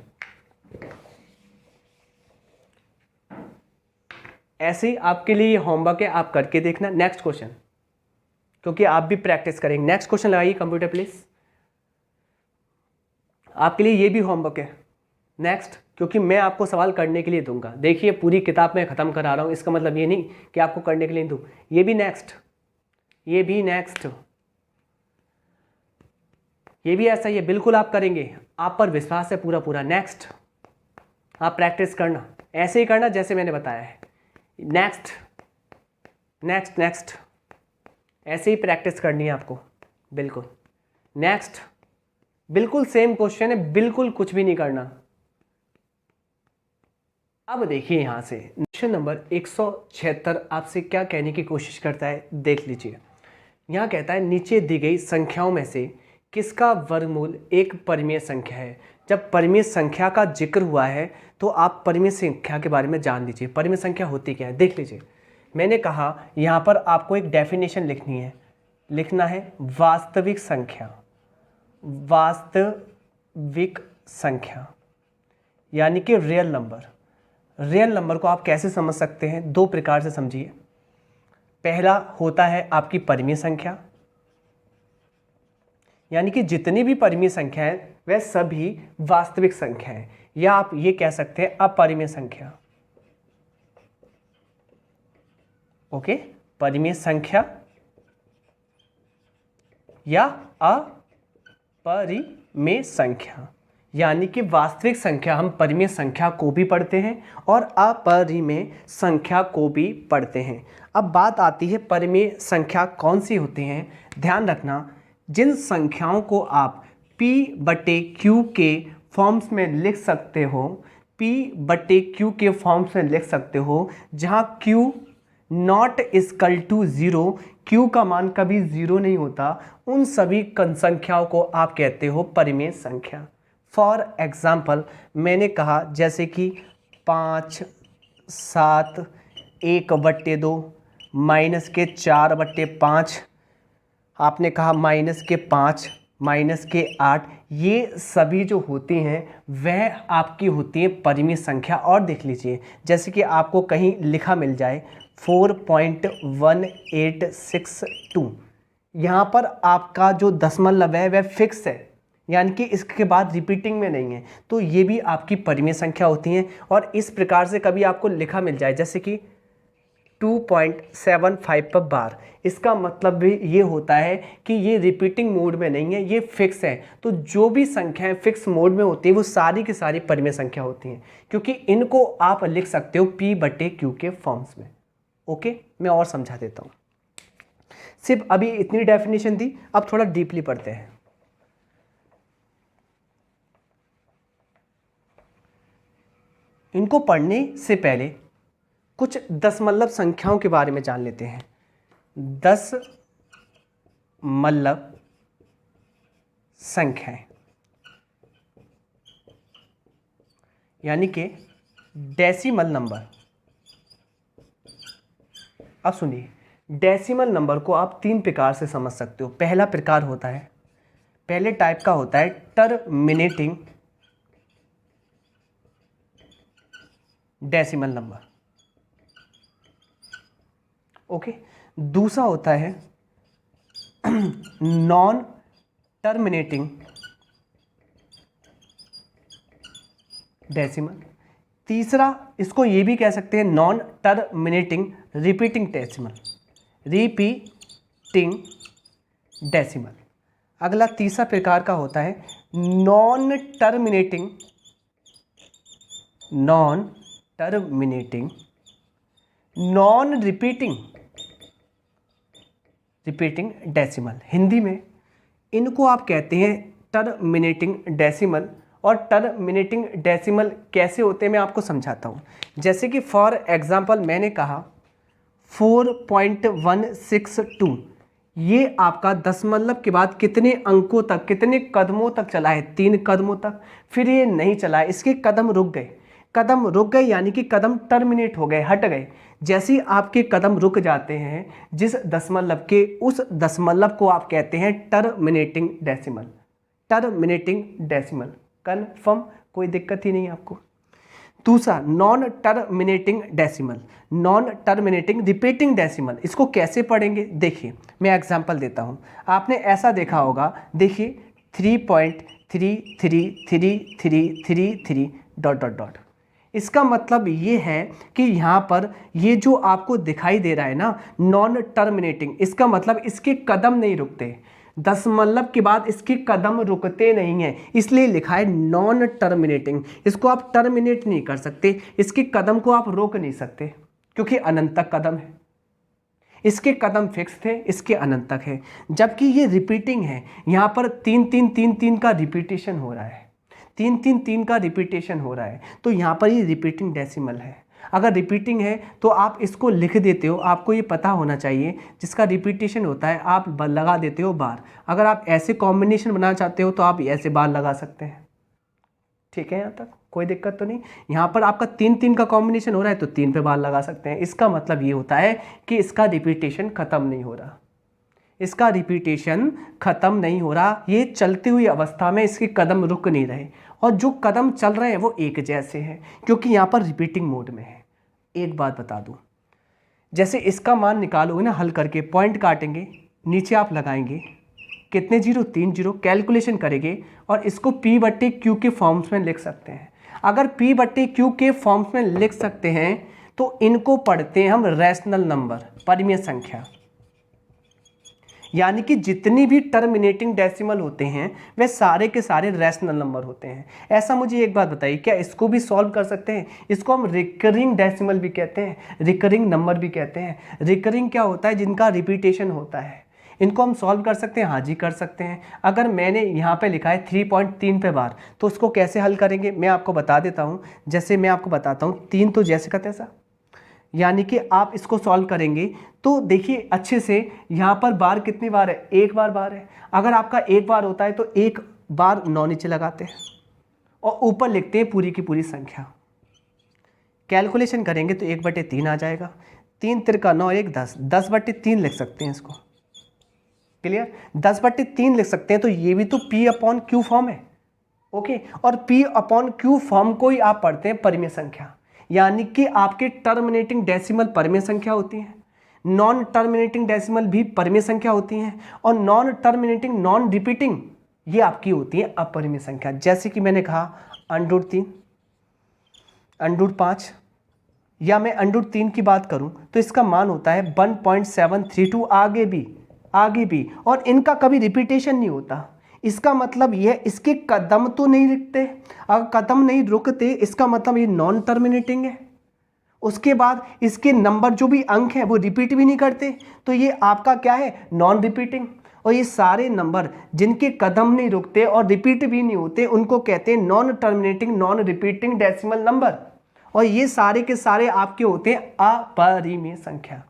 ऐसे ही आपके लिए ये होमवर्क है, आप करके देखना। नेक्स्ट क्वेश्चन, क्योंकि आप भी प्रैक्टिस करेंगे। नेक्स्ट क्वेश्चन लगाइए कंप्यूटर प्लीज, आपके लिए ये भी होमवर्क है। नेक्स्ट, क्योंकि मैं आपको सवाल करने के लिए दूंगा। देखिए पूरी किताब में ख़त्म करा रहा हूँ, इसका मतलब ये नहीं कि आपको करने के लिए दूँ। ये भी नेक्स्ट, ये भी नेक्स्ट, ये भी ऐसा ही है, बिल्कुल आप करेंगे, आप पर विश्वास है पूरा पूरा। नेक्स्ट, आप प्रैक्टिस करना, ऐसे ही करना जैसे मैंने बताया है। नेक्स्ट नेक्स्ट नेक्स्ट, ऐसे ही प्रैक्टिस करनी है आपको, बिल्कुल। नेक्स्ट, बिल्कुल सेम क्वेश्चन है, बिल्कुल कुछ भी नहीं करना। अब देखिए यहाँ से क्वेश्चन नंबर 176 आपसे क्या कहने की कोशिश करता है, देख लीजिए। यहाँ कहता है नीचे दी गई संख्याओं में से किसका वर्गमूल एक परिमेय संख्या है। जब परिमेय संख्या का जिक्र हुआ है तो आप परिमेय संख्या के बारे में जान लीजिए। परिमेय संख्या होती क्या है, देख लीजिए। मैंने कहा यहाँ पर आपको एक डेफिनेशन लिखनी है, लिखना है वास्तविक संख्या। वास्तविक संख्या यानी कि रियल नंबर। रियल नंबर को आप कैसे समझ सकते हैं, दो प्रकार से समझिए। पहला होता है आपकी परिमेय संख्या, यानी कि जितनी भी परिमेय संख्या है वह सभी वास्तविक संख्या है, या आप ये कह सकते हैं अपरिमेय संख्या। ओके, परिमेय संख्या या अपरिमेय संख्या, यानी कि वास्तविक संख्या हम परिमेय संख्या को भी पढ़ते हैं और अपरिमेय संख्या को भी पढ़ते हैं। अब बात आती है परिमेय संख्या कौन सी होती हैं। ध्यान रखना, जिन संख्याओं को आप P/Q के फॉर्म्स में लिख सकते हो, P/Q के फॉर्म्स में लिख सकते हो, जहाँ Q not equal to 0, Q का मान कभी 0 नहीं होता, उन सभी संख्याओं को आप कहते हो परिमेय संख्या। फॉर एग्जाम्पल मैंने कहा जैसे कि 5, 7, 1/2, -4/5, आपने कहा -5, -8, ये सभी जो होती हैं वह आपकी होती है परिमेय संख्या। और देख लीजिए जैसे कि आपको कहीं लिखा मिल जाए 4.1862, यहाँ पर आपका जो दशमलव है वह फिक्स है, यानी कि इसके बाद रिपीटिंग में नहीं है, तो ये भी आपकी परिमेय संख्या होती हैं। और इस प्रकार से कभी आपको लिखा मिल जाए जैसे कि 2.75 पर बार, इसका मतलब भी ये होता है कि ये रिपीटिंग मोड में नहीं है, ये फिक्स है। तो जो भी संख्याएं फिक्स मोड में होती है वो सारी की सारी परिमेय संख्या होती हैं, क्योंकि इनको आप लिख सकते हो P/Q के फॉर्म्स में। ओके, मैं और समझा देता हूँ। सिर्फ अभी इतनी डेफिनेशन दी, अब थोड़ा डीपली पढ़ते हैं। इनको पढ़ने से पहले कुछ दशमलव संख्याओं के बारे में जान लेते हैं। दशमलव संख्याएं यानी कि डेसिमल नंबर। अब सुनिए, डेसिमल नंबर को आप 3 प्रकार से समझ सकते हो। पहला प्रकार होता है, पहले टाइप का होता है टर्मिनेटिंग डेसिमल नंबर। ओके, दूसरा होता है नॉन टर्मिनेटिंग डेसिमल। तीसरा, इसको ये भी कह सकते हैं non terminating repeating decimal, repeating decimal. अगला तीसरा प्रकार का होता है non terminating non repeating decimal. Hindi में इनको आप कहते हैं टर्मिनेटिंग डेसिमल। और टर्मिनेटिंग डेसिमल कैसे होते हैं मैं आपको समझाता हूँ। जैसे कि फॉर एग्जांपल मैंने कहा 4.162, ये आपका दशमलव के बाद कितने अंकों तक, कितने कदमों तक चला है, 3 कदमों तक, फिर ये नहीं चला है, इसके कदम रुक गए, यानी कि कदम टर्मिनेट हो गए, हट गए। जैसे ही आपके कदम रुक जाते हैं जिस दशमलव के, उस दशमलव को आप कहते हैं टर्मिनेटिंग डेसिमल। कन्फर्म, कोई दिक्कत ही नहीं आपको। दूसरा non terminating decimal, non terminating repeating decimal. इसको कैसे पढ़ेंगे, देखिए मैं एग्जांपल देता हूँ। आपने ऐसा देखा होगा, देखिए 3.33333 डॉट डॉट डॉट। इसका मतलब ये है कि यहाँ पर ये जो आपको दिखाई दे रहा है ना नॉन टर्मिनेटिंग, इसका मतलब इसके कदम नहीं रुकते, दशमलव के बाद इसके कदम रुकते नहीं हैं, इसलिए लिखा है नॉन टर्मिनेटिंग। इसको आप टर्मिनेट नहीं कर सकते, इसके कदम को आप रोक नहीं सकते क्योंकि अनंत तक कदम है। इसके कदम फिक्स थे, इसके अनंत तक है। जबकि ये रिपीटिंग है, यहाँ पर 3 3 3 3 का रिपीटेशन हो रहा है, 3 3 3 का रिपीटेशन हो रहा है, तो यहाँ पर ये रिपीटिंग डेसिमल है। अगर रिपीटिंग है तो आप इसको लिख देते हो, आपको ये पता होना चाहिए जिसका रिपीटेशन होता है आप लगा देते हो बार। अगर आप ऐसे कॉम्बिनेशन बनाना चाहते हो तो आप ऐसे बार लगा सकते हैं। ठीक है, यहाँ तक कोई दिक्कत तो नहीं। यहाँ पर आपका 3 3 का कॉम्बिनेशन हो रहा है तो 3 पे बार लगा सकते हैं। इसका मतलब ये होता है कि इसका रिपीटेशन ख़त्म नहीं हो रहा, इसका रिपीटेशन ख़त्म नहीं हो रहा, ये चलती हुई अवस्था में इसके कदम रुक नहीं रहे, और जो कदम चल रहे हैं वो एक जैसे हैं क्योंकि यहाँ पर रिपीटिंग मोड में है। एक बात बता दूँ, जैसे इसका मान निकालोगे ना हल करके, पॉइंट काटेंगे, नीचे आप लगाएंगे कितने जीरो, 3 जीरो, कैलकुलेशन करेंगे और इसको P/Q के फॉर्म्स में लिख सकते हैं। अगर P/Q के फॉर्म्स में लिख सकते हैं तो इनको पढ़ते हैं हम रैशनल नंबर, परिमेय संख्या। यानी कि जितनी भी टर्मिनेटिंग डेसिमल होते हैं वे सारे के सारे रैशनल नंबर होते हैं। ऐसा मुझे एक बात बताइए, क्या इसको भी सॉल्व कर सकते हैं? इसको हम रिकरिंग डेसिमल भी कहते हैं, रिकरिंग नंबर भी कहते हैं। रिकरिंग क्या होता है? जिनका रिपीटेशन होता है। इनको हम सॉल्व कर सकते हैं? हाँ जी कर सकते हैं। अगर मैंने यहाँ पे लिखा है 3.3 पे बार, तो उसको कैसे हल करेंगे मैं आपको बता देता हूँ। जैसे मैं आपको बताता हूँ, 3 तो जैसे का तैसा, यानी कि आप इसको सॉल्व करेंगे तो देखिए अच्छे से, यहाँ पर बार कितनी बार है? एक बार है। अगर आपका एक बार होता है तो एक बार 9 नीचे लगाते हैं और ऊपर लिखते हैं पूरी की पूरी संख्या। कैलकुलेशन करेंगे तो 1/3 आ जाएगा। 3 तिरका 9, 1 10, 10/3 लिख सकते हैं इसको। क्लियर? 10/3 लिख सकते हैं। तो ये भी तो P/Q फॉर्म है। ओके, और P/Q फॉर्म को ही आप पढ़ते हैं परिमेय संख्या। यानी कि आपके टर्मिनेटिंग डेसिमल परिमेय संख्या होती है, नॉन टर्मिनेटिंग डेसिमल भी परिमेय संख्या होती हैं, और नॉन टर्मिनेटिंग नॉन रिपीटिंग ये आपकी होती है अपरिमेय संख्या। जैसे कि मैंने कहा √3, √5, या मैं √3 की बात करूं तो इसका मान होता है 1.732 आगे भी, और इनका कभी रिपीटेशन नहीं होता। इसका मतलब यह, इसके कदम तो नहीं रुकते। अगर कदम नहीं रुकते इसका मतलब ये नॉन टर्मिनेटिंग है। उसके बाद इसके नंबर जो भी अंक हैं वो रिपीट भी नहीं करते, तो ये आपका क्या है? Non repeating. और ये सारे नंबर जिनके कदम नहीं रुकते और रिपीट भी नहीं होते उनको कहते हैं non terminating non repeating decimal number. और ये सारे के सारे आपके होते हैं अपरिमेय संख्या।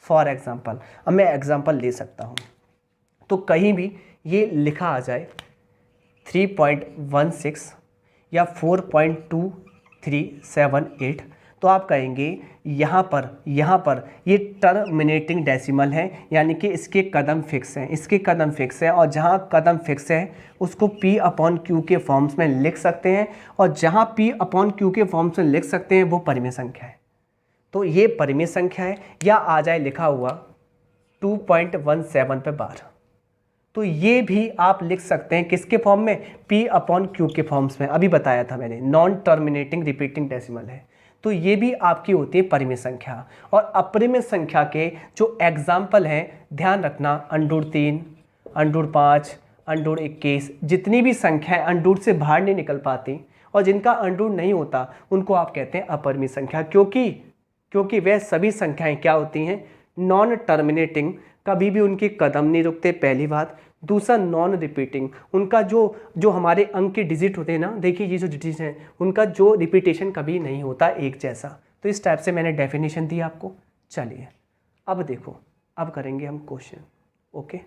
फॉर एग्जाम्पल, अब मैं एग्जाम्पल ले सकता हूँ, तो कहीं भी ये लिखा आ जाए 3.16 या 4.2378, तो आप कहेंगे यहाँ पर ये टर्मिनेटिंग डेसिमल है, यानी कि इसके कदम फिक्स हैं, इसके कदम फिक्स है, और जहाँ कदम फिक्स है उसको P/Q के फॉर्म्स में लिख सकते हैं, और जहाँ P/Q के फॉर्म्स में लिख सकते हैं वो परिमेय संख्या है। तो ये परिमेय संख्या है, या आ जाए लिखा हुआ 2.17 पे बार, तो ये भी आप लिख सकते हैं किसके फॉर्म में? P/Q के फॉर्म्स में। अभी बताया था मैंने, नॉन टर्मिनेटिंग रिपीटिंग डेसिमल है, तो ये भी आपकी होती है परिमेय संख्या। और अपरिमेय संख्या के जो एग्जाम्पल हैं ध्यान रखना, √3, √5, √21, जितनी भी संख्याएं √, से बाहर नहीं निकल पाती और जिनका √, नहीं होता उनको आप कहते हैं अपरिमेय संख्या, क्योंकि वह सभी संख्याएं क्या होती हैं? नॉन टर्मिनेटिंग, कभी भी उनके कदम नहीं रुकते, पहली बात। दूसरा, नॉन रिपीटिंग, उनका जो हमारे अंक के डिजिट होते हैं ना, देखिए ये जो डिजिट हैं उनका जो रिपीटेशन कभी नहीं होता एक जैसा। तो इस टाइप से मैंने डेफिनेशन दी आपको। चलिए अब देखो, अब करेंगे हम क्वेश्चन। ओके,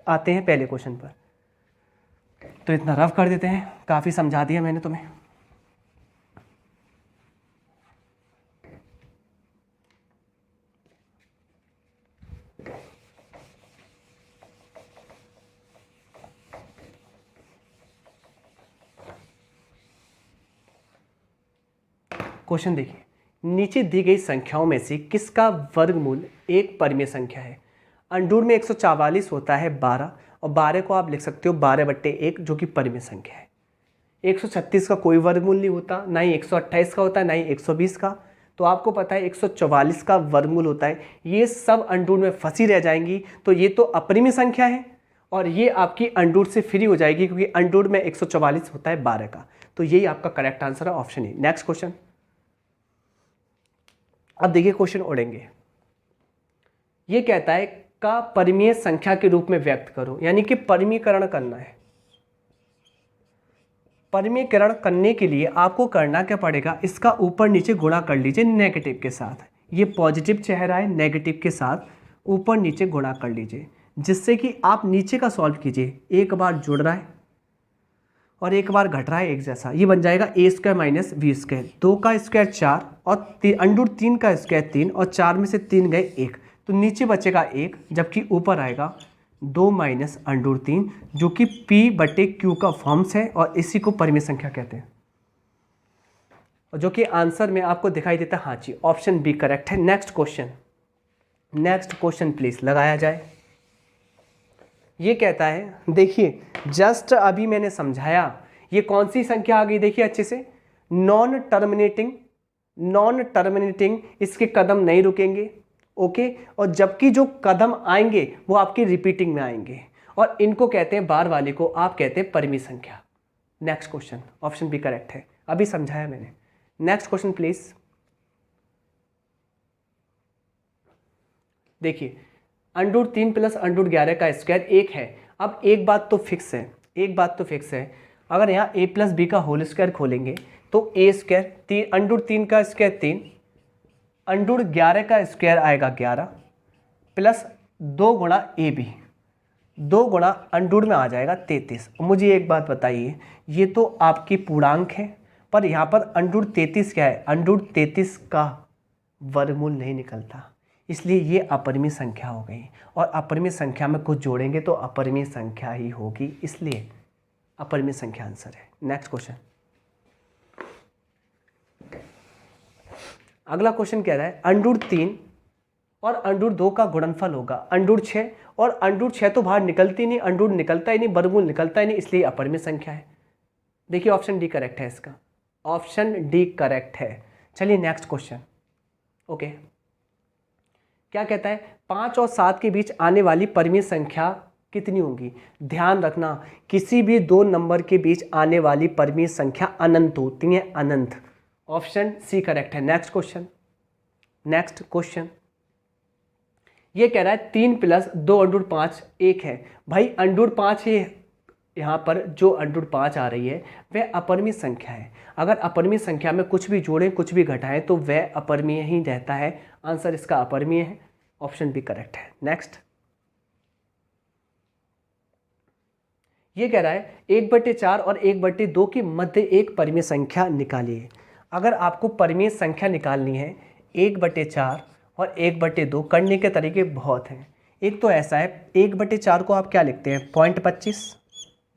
आते हैं पहले क्वेश्चन पर। तो इतना रफ कर देते हैं, काफ़ी समझा दिया मैंने तुम्हें। क्वेश्चन देखिए, नीचे दी गई संख्याओं में से किसका वर्गमूल एक परिमेय संख्या है? √, में 144 होता है 12, और 12 को आप लिख सकते हो 12/1 जो कि परिमेय संख्या है। 136 का कोई वर्गमूल नहीं होता, ना ही 128 का होता है, ना ही 120 का। तो आपको पता है 144 का वर्गमूल होता है। ये सब अंडूर में फंसी रह जाएंगी, तो ये तो अपरिमेय संख्या है और ये आपकी अंडूर से फ्री हो जाएगी, क्योंकि अंडूर में 144 होता है 12 का। तो यही आपका करेक्ट आंसर है, ऑप्शन ए। Next question. अब देखिए क्वेश्चन उड़ेंगे। ये कहता है का परिमेय संख्या के रूप में व्यक्त करो, यानी कि परिमीकरण करना है। परिमीकरण करने के लिए आपको करना क्या पड़ेगा, इसका ऊपर नीचे गुणा कर लीजिए नेगेटिव के साथ। ये पॉजिटिव चेहरा है, नेगेटिव के साथ ऊपर नीचे गुणा कर लीजिए, जिससे कि आप नीचे का सॉल्व कीजिए। एक बार जुड़ रहा है और एक बार घट रहा है एक जैसा, ये बन जाएगा ए स्क्वायर माइनस बी स्क्वायर। 2 का स्क्वायर 4 और अंडूर 3 का स्क्वायर 3 और 4 में से 3 गए 1, तो नीचे बचेगा 1, जबकि ऊपर आएगा 2 माइनस अंडूर 3, जो कि पी बटे क्यू का फॉर्म्स है और इसी को परिमेय संख्या कहते हैं, और जो कि आंसर में आपको दिखाई देता है। हाँ जी, ऑप्शन बी करेक्ट है। Next question, next question please लगाया जाए। ये कहता है, देखिए जस्ट अभी मैंने समझाया, ये कौन सी संख्या आ गई देखिए अच्छे से, नॉन टर्मिनेटिंग। नॉन टर्मिनेटिंग, इसके कदम नहीं रुकेंगे, ओके। और जबकि जो कदम आएंगे वो आपकी रिपीटिंग में आएंगे, और इनको कहते हैं, बार वाले को आप कहते हैं परिमेय संख्या। Next question, option B correct है, अभी समझाया मैंने। Next question please. देखिए अंडूर 3 प्लस अंडूर 11 का स्क्वायर 1 है। अब एक बात तो फिक्स है, एक बात तो फिक्स है, अगर यहाँ a प्लस बी का होल स्क्वायर खोलेंगे तो a स्क्वायर अंडूर 3 का स्क्वायर 3, अंडूर 11 का स्क्वायर आएगा 11 प्लस 2 गुणा ए बी, 2 गुणा अंडूर में आ जाएगा 33। मुझे एक बात बताइए, ये तो आपकी पूर्णांक है, पर यहाँ पर अंडूर 33 क्या है, अंडूर 33 का वर्गमूल नहीं निकलता, इसलिए ये अपरिमेय संख्या हो गई। और अपरिमेय संख्या में कुछ जोड़ेंगे तो अपरिमेय संख्या ही होगी, इसलिए अपरिमेय संख्या आंसर है। Next question. अगला क्वेश्चन कह रहा है अंडूर 3 और अंडूर 2 का गुणनफल होगा अंडूर 6, और अंडूर 6 तो बाहर निकलती नहीं, अंडूर निकलता ही नहीं, वर्गमूल निकलता ही नहीं, इसलिए अपरिमेय संख्या है। देखिए ऑप्शन डी करेक्ट है इसका, ऑप्शन डी करेक्ट है। चलिए नेक्स्ट क्वेश्चन। ओके, क्या कहता है 5 और 7 के बीच आने वाली परिमेय संख्या कितनी होगी। ध्यान रखना, किसी भी दो नंबर के बीच आने वाली परिमेय संख्या अनंत होती है, अनंत। ऑप्शन सी करेक्ट है। Next question, next question. ये कह रहा है 3 प्लस 2 अंडूर 5 1 है। भाई अंडूर 5 है, यहाँ पर जो अंडूर 5 आ रही है वह अपरिमेय संख्या है। अगर अपरिमेय संख्या में कुछ भी जोड़ें कुछ भी घटाएं तो वह अपरिमेय ही रहता है। आंसर इसका अपरिमेय है, ऑप्शन बी करेक्ट है। नेक्स्ट, ये कह रहा है 1/4 और 1/2 के मध्य एक परिमेय संख्या निकालिए। अगर आपको परिमेय संख्या निकालनी है 1/4 और 1/2, करने के तरीके बहुत हैं। एक तो ऐसा है, 1/4 को आप क्या लिखते हैं 0.25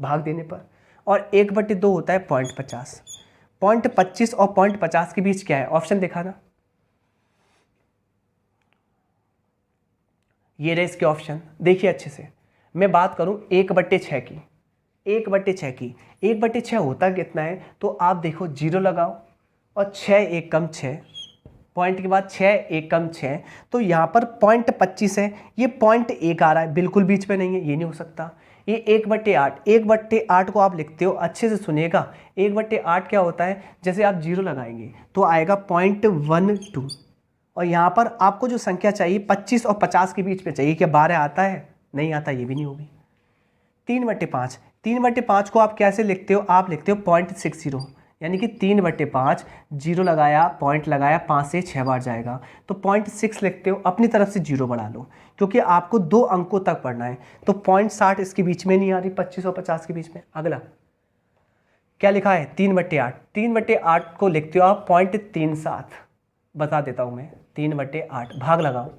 भाग देने पर, और 1/2 होता है 0.50। 0.25 और 0.50 के बीच क्या है, ऑप्शन देखा ना, ये रहे इसके ऑप्शन। देखिए अच्छे से, मैं बात करूं 1/6 की, 1/6 की, 1/6 होता कितना है, तो आप देखो 0 लगाओ और 6 1 कम 6, पॉइंट के बाद 6 1 कम 6, तो यहाँ पर 0.25 है, ये 0.1 आ रहा है, बिल्कुल बीच में नहीं है, ये नहीं हो सकता। ये 1/8, 1/8 को आप लिखते हो, अच्छे से सुनिएगा, 1/8 क्या होता है, जैसे आप 0 लगाएंगे तो आएगा 0.12, और यहाँ पर आपको जो संख्या चाहिए 25 और 50 के बीच में चाहिए। क्या 12 आता है, नहीं आता, ये भी नहीं होगी। 3/5, 3/5 को आप कैसे लिखते हो, आप लिखते हो 0.60, यानी कि 3/5, 0 लगाया, पॉइंट लगाया, 5 से 6 बार जाएगा, तो 0.6 लिखते हो। अपनी तरफ से 0 बढ़ा लो, क्योंकि आपको 2 अंकों तक पढ़ना है, तो 0.60 इसके बीच में नहीं आ रही, 25 और 50 के बीच में। अगला क्या लिखा है 3/8, 3/8 को लिखते हो आप 0.37, बता देता हूँ मैं, 3/8 भाग लगाओ,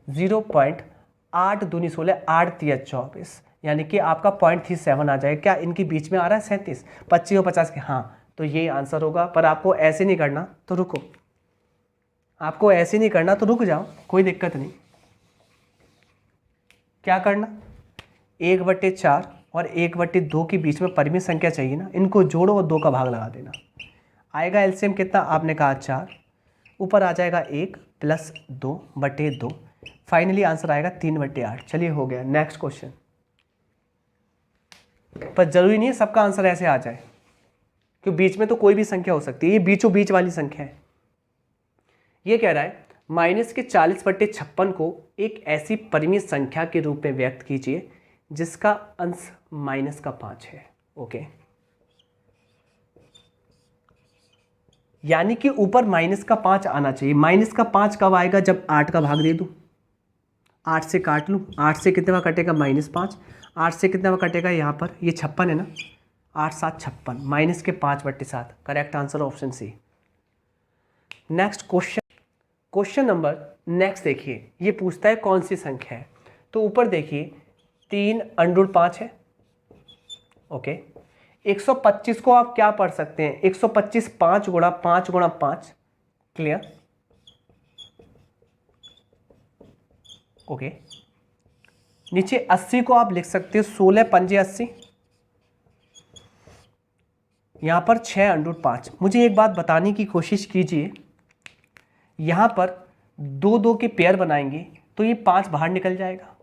0.8 दूनी 16, 8 तिया 24, यानी कि आपका 0.37 आ जाएगा। क्या इनके बीच में आ रहा है 37, 25 और 50 के, हाँ, तो ये आंसर होगा। पर आपको ऐसे नहीं करना तो रुको, आपको ऐसे नहीं करना तो रुक जाओ, कोई दिक्कत नहीं। क्या करना, 1/4 और 1/2 के बीच में परिमेय संख्या चाहिए ना, इनको जोड़ो और 2 का भाग लगा देना। आएगा एलसीएम कितना, आपने कहा 4, ऊपर आ जाएगा 1 + 2/2, फाइनली आंसर आएगा 3/8। चलिए हो गया। Next question. पर जरूरी नहीं है सबका आंसर ऐसे आ जाए, क्योंकि बीच में तो कोई भी संख्या हो सकती है, ये बीचों बीच वाली संख्या है। ये कह रहा है -40/56 को एक ऐसी परिमेय संख्या के रूप में व्यक्त कीजिए जिसका अंश -5 है। ओके, यानी कि ऊपर -5 आना चाहिए। -5 कब आएगा, जब 8 का भाग दे दूं, 8 से काट लूं, 8 से कितने का कटेगा -5, 8 से कितने का कटेगा यहाँ पर, ये 56 है ना, 8 7 56, माइनस के 5/7। Correct answer option C. Next question number next देखिए, ये पूछता है कौन सी संख्या है। तो ऊपर देखिए 3√5 है। ओके, 125 को आप क्या पढ़ सकते हैं, 125 5 गुणा 5 गुणा 5। क्लियर? ओके, नीचे 80 को आप लिख सकते हो 16 पंजे 80। यहां पर 6√5। मुझे एक बात बताने की कोशिश कीजिए, यहां पर 2 के पेयर बनाएंगे तो ये 5 बाहर निकल जाएगा,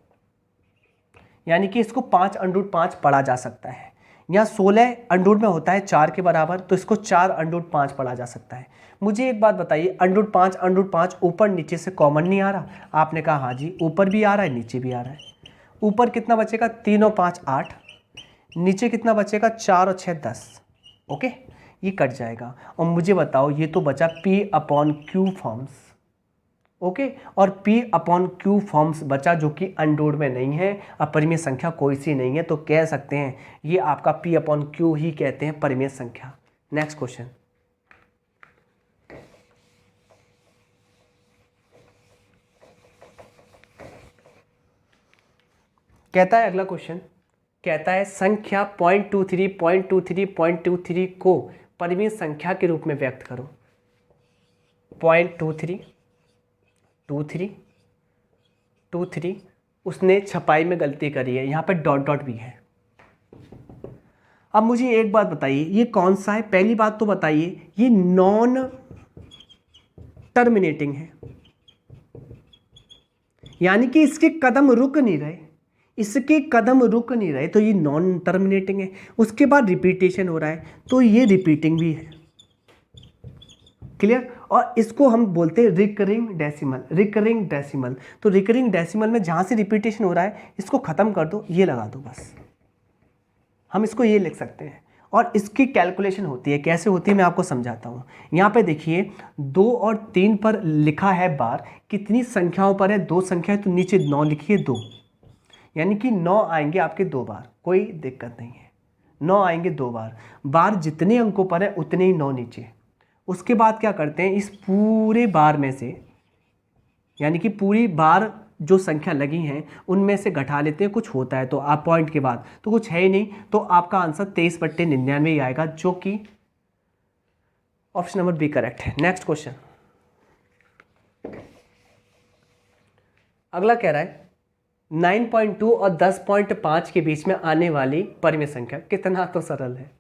यानी कि इसको 5√5 पढ़ा जा सकता है। यहाँ 16 अंडूर में होता है 4 के बराबर, तो इसको 4√5 पढ़ा जा सकता है। मुझे एक बात बताइए, √5 ऊपर नीचे से कॉमन नहीं आ रहा? आपने कहा हाँ जी, ऊपर भी आ रहा है नीचे भी आ रहा है। ऊपर कितना बचेगा, 3 और 5 8, नीचे कितना बचेगा, 4 और 6 10। ओके, ये कट जाएगा। और मुझे बताओ, ये तो बचा P/Q फॉर्म्स। ओके, और P/Q फॉर्म्स बचा जो कि अनडोड में नहीं है, अपरिमेय संख्या कोई सी नहीं है, तो कह सकते हैं ये आपका P/Q ही कहते हैं परिमेय संख्या। Next question. कहता है अगला क्वेश्चन, कहता है संख्या 0.23 को परिमेय संख्या के रूप में व्यक्त करो। 0.23 उसने छपाई में गलती करी है, यहाँ पे डॉट भी है। अब मुझे एक बात बताइए, ये कौन सा है? पहली बात तो बताइए, ये नॉन टर्मिनेटिंग है, यानी कि इसके कदम रुक नहीं रहे, तो ये नॉन टर्मिनेटिंग है। उसके बाद रिपीटेशन हो रहा है, तो ये रिपीटिंग भी है। क्लियर? और इसको हम बोलते हैं रिकरिंग डेसिमल। तो रिकरिंग डेसिमल में जहां से रिपीटेशन हो रहा है, इसको खत्म कर दो, ये लगा दो बस। हम इसको ये लिख सकते हैं। और इसकी कैलकुलेशन होती है, कैसे होती है मैं आपको समझाता हूँ। यहाँ पे देखिए 2 और 3 पर लिखा है बार, कितनी संख्याओं पर है, 2 संख्या है, तो नीचे 9 लिखिए 2, यानी कि 9 आएंगे आपके 2 बार, कोई दिक्कत नहीं है। 9 आएंगे 2 बार, बार जितने अंकों पर है उतने ही 9 नीचे। उसके बाद क्या करते हैं, इस पूरे बार में से, यानी कि पूरी बार जो संख्या लगी हैं उनमें से घटा लेते हैं, कुछ होता है तो आप पॉइंट के बाद, तो कुछ है ही नहीं, तो आपका आंसर 23/99 ही आएगा, जो कि ऑप्शन नंबर बी करेक्ट है। Next question. अगला कह रहा है 9.2 और 10.5 के बीच में आने वाली परिमेय संख्या। कितना तो सरल है।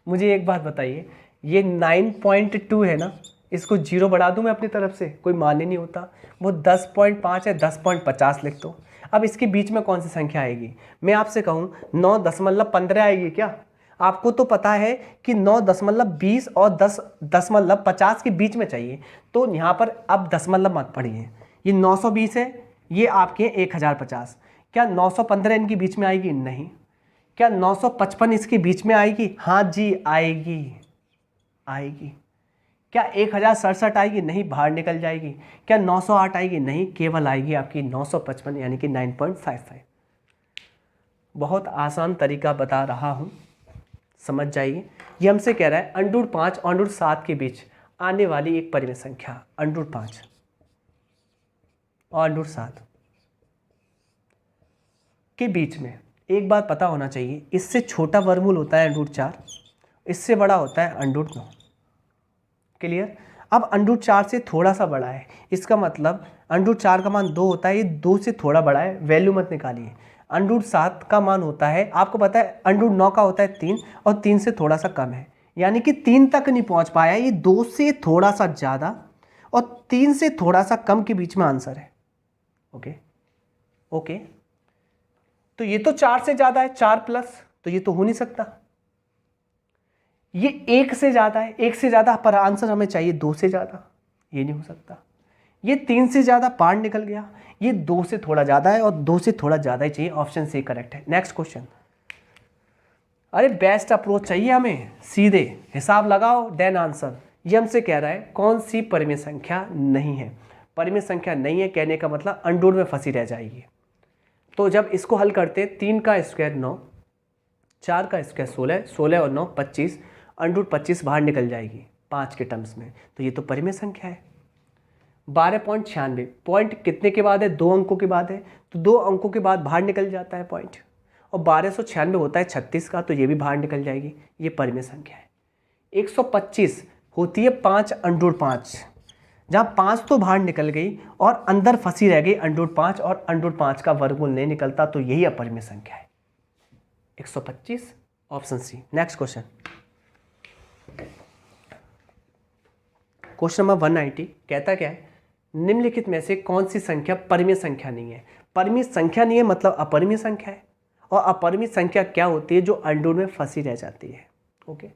मुझे एक बात बताइए, ये 9.2 है ना, इसको 0 बढ़ा दूं मैं अपनी तरफ से, कोई मान्य नहीं होता। वो 10.5 है, 10.50 लिख दो। अब इसके बीच में कौन सी संख्या आएगी? मैं आपसे कहूँ 9.15 आएगी क्या? आपको तो पता है कि 9.20 और 10.50 के बीच में चाहिए, तो यहाँ पर अब दशमलव मत पढ़िए। ये 920 है, ये आपके 1050। क्या 915 इनके बीच में आएगी? नहीं। क्या 955 इसके बीच में आएगी? हाँ जी आएगी। क्या 1067 आएगी? नहीं, बाहर निकल जाएगी। क्या 908 आएगी? नहीं, केवल आएगी आपकी 955, यानी कि 9.55। बहुत आसान तरीका बता रहा हूँ, समझ जाइए। ये हमसे कह रहा है √5 और √7 के बीच आने वाली एक परिमेय संख्या, √5 और √7 के बीच में। एक बात पता होना चाहिए, इससे छोटा वर्गमूल होता है √4, इससे बड़ा होता है √9। क्लियर? अब √4 से थोड़ा सा बड़ा है, इसका मतलब √4 का मान 2 होता है, ये 2 से थोड़ा बड़ा है, वैल्यू मत निकालिए। √7 का मान होता है, आपको पता है √9 का होता है 3 और 3 से थोड़ा सा कम है, यानी कि 3 तक नहीं पहुंच पाया, ये 2 से थोड़ा सा ज़्यादा और 3 से थोड़ा सा कम के बीच में आंसर है। ओके ओके, तो ये तो 4 से ज़्यादा है, 4+, तो ये तो हो नहीं सकता। ये 1 से ज़्यादा है, 1 से ज़्यादा, पर आंसर हमें चाहिए 2 से ज़्यादा, ये नहीं हो सकता। ये 3 से ज़्यादा, पार निकल गया। ये 2 से थोड़ा ज़्यादा है और 2 से थोड़ा ज़्यादा ही चाहिए, ऑप्शन सी करेक्ट है। Next question. अरे बेस्ट अप्रोच चाहिए हमें, सीधे हिसाब लगाओ देन आंसर। ये हमसे कह रहा है कौन सी परिमेय संख्या नहीं है। परिमेय संख्या नहीं है कहने का मतलब अंडूर में फंसी रह जाएगी। तो जब इसको हल करते 3 का स्क्वायर 9, 4 का स्क्वायर 16, 16 और 9 25, √25 बाहर निकल जाएगी 5 के टर्म्स में, तो ये तो परिमेय संख्या है। 12.96 पॉइंट कितने के बाद है, 2 अंकों के बाद है, तो 2 अंकों के बाद बाहर निकल जाता है पॉइंट, और 1296 होता है 36 का, तो ये भी बाहर निकल जाएगी, ये परिमेय संख्या है। 125 होती है 5√5, जहाँ 5 तो बाहर निकल गई और अंदर फंसी रह गई √5, और √5 का वर्गमूल नहीं निकलता, तो यही अपरिमेय संख्या है 125, option C. Next question, question number 190 कहता क्या है, निम्नलिखित में से कौन सी संख्या परिमेय संख्या नहीं है। परिमेय संख्या नहीं है मतलब अपरिमेय संख्या है, और अपरिमेय संख्या क्या होती है, जो अंडूर में फंसी रह जाती है। ओके,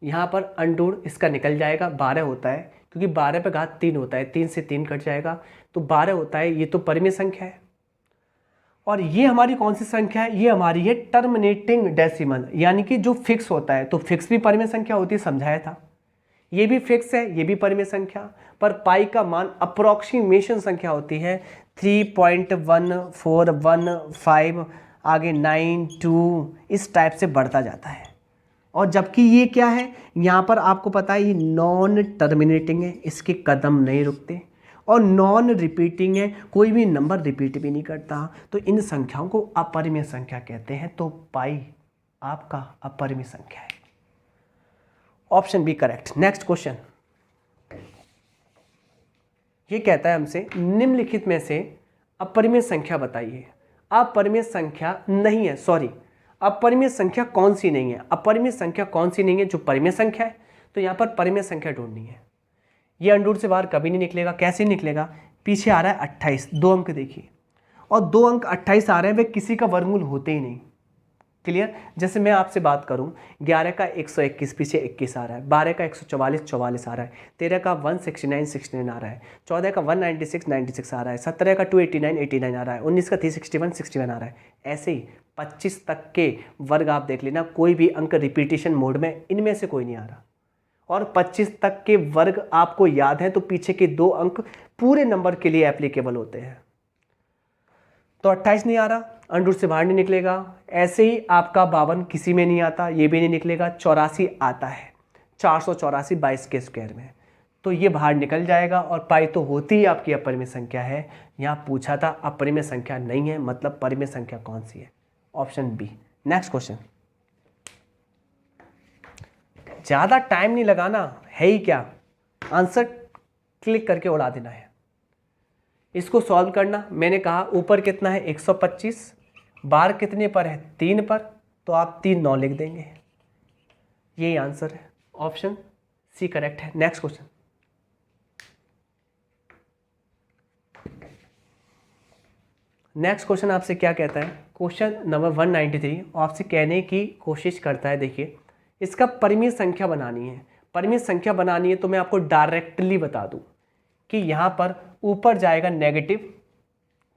यहाँ पर अंडूर इसका निकल जाएगा, 12 होता है, क्योंकि 12 पे घात 3 होता है, 3 से 3 कट जाएगा, तो 12 होता है, ये तो परिमेय संख्या है। और ये हमारी कौन सी संख्या है, ये हमारी है टर्मिनेटिंग डेसिमल, यानी कि जो फिक्स होता है, तो फिक्स भी परिमेय संख्या होती है, समझाया था। ये भी फिक्स है, ये भी परिमेय संख्या, पर पाई का मान अप्रोक्सीमेशन संख्या होती है, 3.1415, आगे 9, 2, इस टाइप से बढ़ता जाता है। और जबकि ये क्या है, यहाँ पर आपको पता है ये नॉन टर्मिनेटिंग है, इसके कदम नहीं रुकते, और नॉन रिपीटिंग है, कोई भी नंबर रिपीट भी नहीं करता, तो इन संख्याओं को अपरिमेय संख्या कहते हैं। तो पाई आपका अपरिमेय संख्या है, option B correct. Next question, ये कहता है हमसे निम्नलिखित में से अपरिमेय संख्या बताइए। अपरिमेय संख्या नहीं है, सॉरी, अपरिमेय संख्या कौन सी नहीं है, अपरिमेय संख्या कौन सी नहीं है जो परिमेय संख्या है, तो यहाँ पर परिमेय संख्या ढूंढनी है। ये अंडूर से बाहर कभी नहीं निकलेगा, कैसे निकलेगा, पीछे आ रहा है 28, 2 अंक देखिए, और 2 अंक 28 आ रहे हैं, वे किसी का वर्गमूल होते ही नहीं। क्लियर, जैसे मैं आपसे बात करूं, 11 का 121 पीछे 21 आ रहा है, 12 का 144 44 आ रहा है, 13 का 169 69 आ रहा है, 14 का 196 96 आ रहा है, 17 का 289 89 आ रहा है, 19 का 361 61 आ रहा है। ऐसे ही 25 तक के वर्ग आप देख लेना, कोई भी अंक रिपीटिशन मोड में इनमें से कोई नहीं आ रहा, और 25 तक के वर्ग आपको याद है, तो पीछे के 2 अंक पूरे नंबर के लिए एप्लीकेबल होते हैं। तो 28 नहीं आ रहा, अंडूर से बाहर नहीं निकलेगा। ऐसे ही आपका 52 किसी में नहीं आता, ये भी नहीं निकलेगा। 84 आता है, 484 22 के स्क्वायर में, तो ये बाहर निकल जाएगा, और पाई तो होती ही आपकी अपरिमेय संख्या है। यहाँ पूछा था अपरिमेय संख्या नहीं है, मतलब परिमेय संख्या कौन सी है, ऑप्शन बी। नेक्स्ट क्वेश्चन, ज़्यादा टाइम नहीं लगाना है ही क्या, आंसर क्लिक करके उड़ा देना है। इसको सॉल्व करना, मैंने कहा ऊपर कितना है 125, बार कितने पर है 3 पर, तो आप 3 9 लिख देंगे, यही आंसर है, ऑप्शन सी करेक्ट है। नेक्स्ट क्वेश्चन, नेक्स्ट क्वेश्चन आपसे क्या कहता है, क्वेश्चन नंबर 193 आपसे कहने की कोशिश करता है, देखिए इसका परिमेय संख्या बनानी है। परिमेय संख्या बनानी है तो मैं आपको डायरेक्टली बता दूं कि यहाँ पर ऊपर जाएगा नेगेटिव,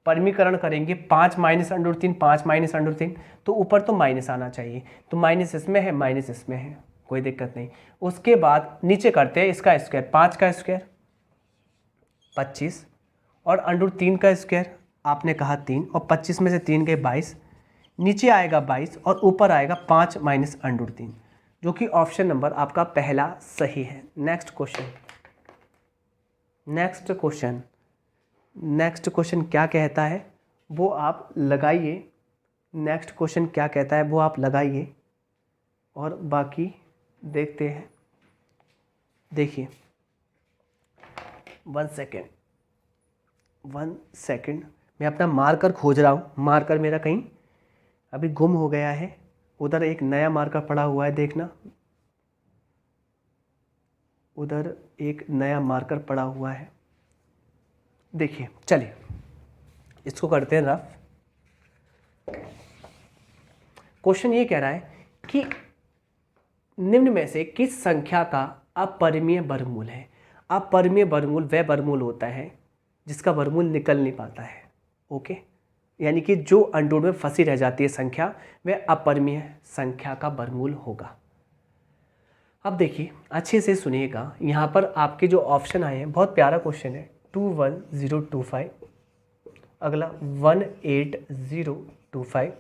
परिमीकरण करेंगे 5 माइनस √3, 5 माइनस √3, तो ऊपर तो माइनस आना चाहिए, तो माइनस इसमें है माइनस इसमें है, कोई दिक्कत नहीं। उसके बाद नीचे करते हैं इसका स्क्वायर, 5 का स्क्वायर 25, और √3 का स्क्वायर आपने कहा 3, और 25 में से 3 गए 22, नीचे आएगा 22 और ऊपर आएगा 5 माइनस √3, जो कि ऑप्शन नंबर आपका पहला सही है। Next question, next question, next question क्या कहता है वो आप लगाइए। नेक्स्ट क्वेश्चन क्या कहता है वो आप लगाइए, और बाकी देखते हैं। देखिए 1 सेकेंड मैं अपना मार्कर खोज रहा हूँ, मार्कर मेरा कहीं अभी गुम हो गया है। उधर एक नया मार्कर पड़ा हुआ है, देखना, उधर एक नया मार्कर पड़ा हुआ है, देखिए। चलिए इसको करते हैं रफ। क्वेश्चन ये कह रहा है कि निम्न में से किस संख्या का अपरिमेय वर्गमूल है। अपरिमेय वर्गमूल वह वर्गमूल होता है जिसका वर्गमूल निकल नहीं पाता है। ओके, यानी कि जो अंडोड में फंसी रह जाती है संख्या, वह अपरिमेय संख्या का वर्गमूल होगा। अब देखिए अच्छे से सुनिएगा, यहाँ पर आपके जो ऑप्शन आए हैं, बहुत प्यारा क्वेश्चन है। 21025, अगला 18025,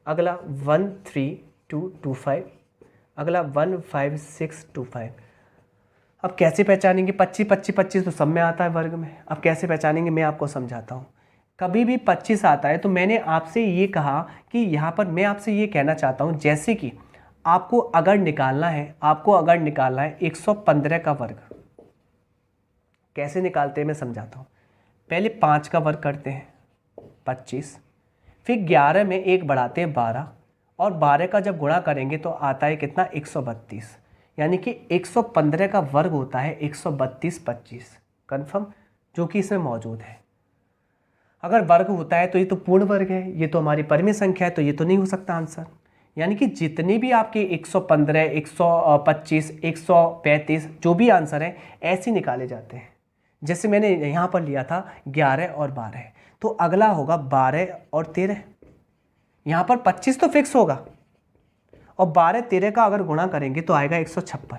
अगला 13225, अगला 15625। अब कैसे पहचानेंगे? 25 25 25 तो सब में आता है वर्ग में। अब कैसे पहचानेंगे मैं आपको समझाता हूँ। कभी भी 25 आता है तो मैंने आपसे ये कहा कि यहाँ पर मैं आपसे ये कहना चाहता हूँ, जैसे कि आपको अगर निकालना है 115 का वर्ग। कैसे निकालते हैं मैं समझाता हूँ। पहले 5 का वर्ग करते हैं 25, फिर 11 में 1 बढ़ाते हैं 12, और 12 का जब गुणा करेंगे तो आता है कितना? 132। यानी कि 115 का वर्ग होता है 132 25, कन्फर्म, जो कि इसमें मौजूद है। अगर वर्ग होता है तो ये तो पूर्ण वर्ग है, ये तो हमारी परिमेय संख्या है, तो ये तो नहीं हो सकता आंसर। यानी कि जितनी भी आपके 115, 125, 135 जो भी आंसर है ऐसे निकाले जाते हैं। जैसे मैंने यहाँ पर लिया था 11 और 12, तो अगला होगा 12 और 13। यहाँ पर 25 तो फिक्स होगा, और 12 13 का अगर गुणा करेंगे तो आएगा 156।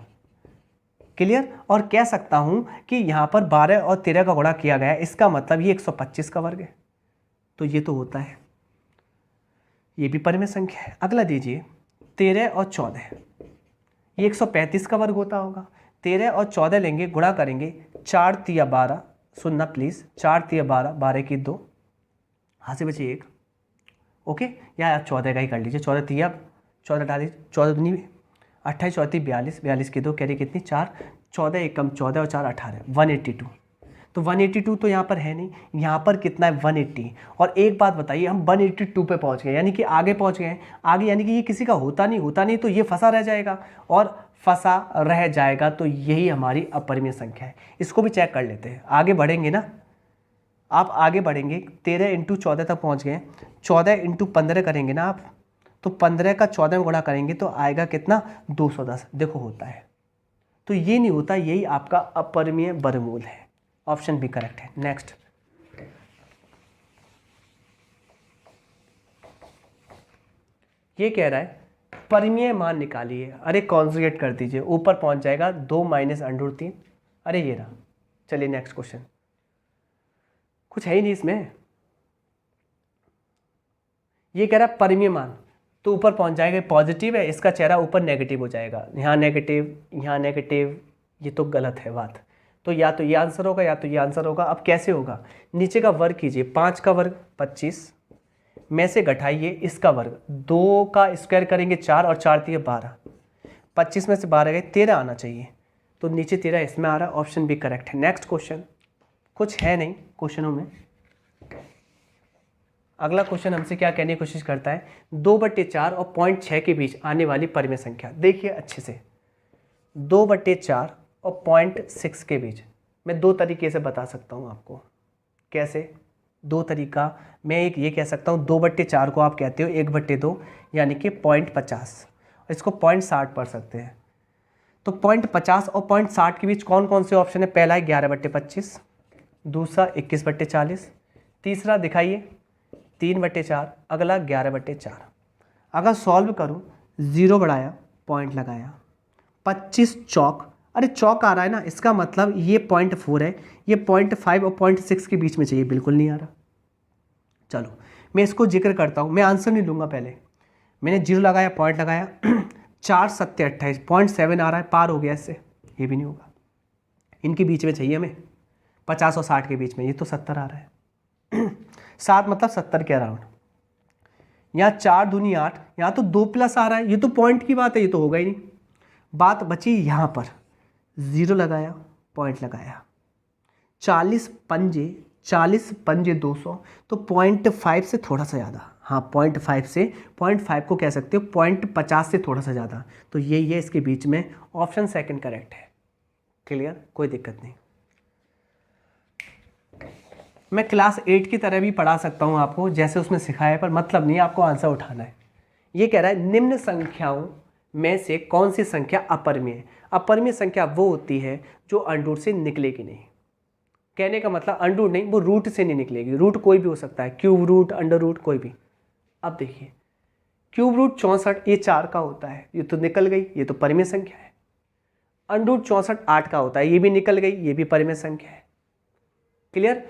क्लियर? और कह सकता हूँ कि यहाँ पर 12 और 13 का गुणा किया गया है, इसका मतलब ये 125 का वर्ग है, तो ये तो होता है, ये भी परिमेय संख्या है। अगला दीजिए 13 और 14, ये 135 का वर्ग होता होगा। 13 और 14 लेंगे, गुणा करेंगे, 4 तिया 12, सुनना प्लीज़, 4 तिया 12, 12 की 2, हाथ से बचे 1। ओके, या आप 14 का ही कर लीजिए, 14 तिया 14 डालिए, 14 दूनी 28, 34 42, 42 की 2 कैरी कितनी? 4, 14 एक कम 14 और 4 18, 182। तो 182 तो यहाँ पर है नहीं, यहाँ पर कितना है? 180। और एक बात बताइए, हम 182 पे पहुँच गए, यानी कि आगे पहुँच गए, आगे, यानी कि ये किसी का होता नहीं तो ये फंसा रह जाएगा, और फंसा रह जाएगा तो यही हमारी अपरिमेय संख्या है। इसको भी चेक कर लेते हैं, आगे बढ़ेंगे ना, आप आगे बढ़ेंगे। 13 × 14 तक पहुँच गए, 14 × 15 करेंगे ना आप, तो 15 का 14 में गुणा करेंगे तो आएगा कितना? 210। देखो होता है, तो ये नहीं होता, यही आपका अपरिमेय वर्गमूल है। ऑप्शन बी करेक्ट है। नेक्स्ट, ये कह रहा है परिमेय मान निकालिए। अरे कॉन्जुगेट कर दीजिए, ऊपर पहुंच जाएगा 2 - √3। अरे ये रहा। चलिए नेक्स्ट क्वेश्चन, कुछ है ही नहीं इसमें। ये कह रहा है परिमेय मान, तो ऊपर पहुंच जाएगा, पॉजिटिव है, इसका चेहरा ऊपर नेगेटिव हो जाएगा, यहाँ नेगेटिव, यहाँ नेगेटिव, ये तो गलत है बात। तो या तो ये आंसर होगा या तो ये आंसर होगा। अब कैसे होगा? नीचे का वर्ग कीजिए, 5 का वर्ग 25 में से घटाइए इसका वर्ग, 2 का स्क्वायर करेंगे 4, और 4 तिया 12, 25 में से 12 गए 13 आना चाहिए, तो नीचे 13 इसमें आ रहा है। ऑप्शन बी करेक्ट है। नेक्स्ट क्वेश्चन, कुछ है नहीं क्वेश्चनों में। अगला क्वेश्चन हमसे क्या कहने की कोशिश करता है? 2/4 और 0.6 के बीच आने वाली परिमेय संख्या। देखिए अच्छे से, 2/4 और 0.6 के बीच मैं दो तरीके से बता सकता हूँ आपको। कैसे? दो तरीका, मैं एक ये कह सकता हूँ, 2/4 को आप कहते हो 1/2, यानी कि 0.50, इसको 0.60 पढ़ सकते हैं। तो 0.50 और 0.60 के बीच कौन कौन से ऑप्शन है? पहला है 11/25, दूसरा 21/40, तीसरा दिखाइए 3/4, अगला 11/4। अगर सॉल्व करूँ, 0 बढ़ाया, पॉइंट लगाया, 25 चौक, अरे चौक आ रहा है ना, इसका मतलब ये 0.4 है, ये 0.5 और 0.6 के बीच में चाहिए, बिल्कुल नहीं आ रहा। चलो मैं इसको जिक्र करता हूँ, मैं आंसर नहीं लूँगा, पहले मैंने 0 लगाया, पॉइंट लगाया, 4 × 7 = 28, 0.7 आ रहा है, पार हो गया इससे, ये भी नहीं होगा। इनके बीच में चाहिए हमें, 50 और 60 के बीच में, ये तो 70 आ रहा है। 7 मतलब 70 के अराउंड। यहाँ 4 दूनी 8, यहाँ तो 2+ आ रहा है, ये तो पॉइंट की बात है, ये तो होगा ही नहीं। बात बची यहाँ पर, 0 लगाया, पॉइंट लगाया, 40 पंजे 40 पंजे 200, तो 0.5 से थोड़ा सा ज़्यादा, हाँ 0.5 से 0.5 को कह सकते हो 0.50 से थोड़ा सा ज़्यादा, तो ये इसके बीच में ऑप्शन सेकंड करेक्ट है। क्लियर, कोई दिक्कत नहीं। मैं क्लास 8 की तरह भी पढ़ा सकता हूँ आपको, जैसे उसमें सिखाया, पर मतलब नहीं, आपको आंसर उठाना है। ये कह रहा है निम्न संख्याओं में से कौन सी संख्या अपरिमेय है। अपरिमेय संख्या वो होती है जो अंडर से निकलेगी नहीं। कहने का मतलब अंडर नहीं, वो रूट से नहीं निकलेगी। रूट कोई भी हो सकता है, क्यूब रूट, अंडर रूट, कोई भी। अब देखिए क्यूब रूट 64 ये 4 का होता है, ये तो निकल गई, ये तो परिमेय संख्या है। अंडर रूट 64 8 का होता है, ये भी निकल गई, ये भी परिमेय संख्या है। क्लियर।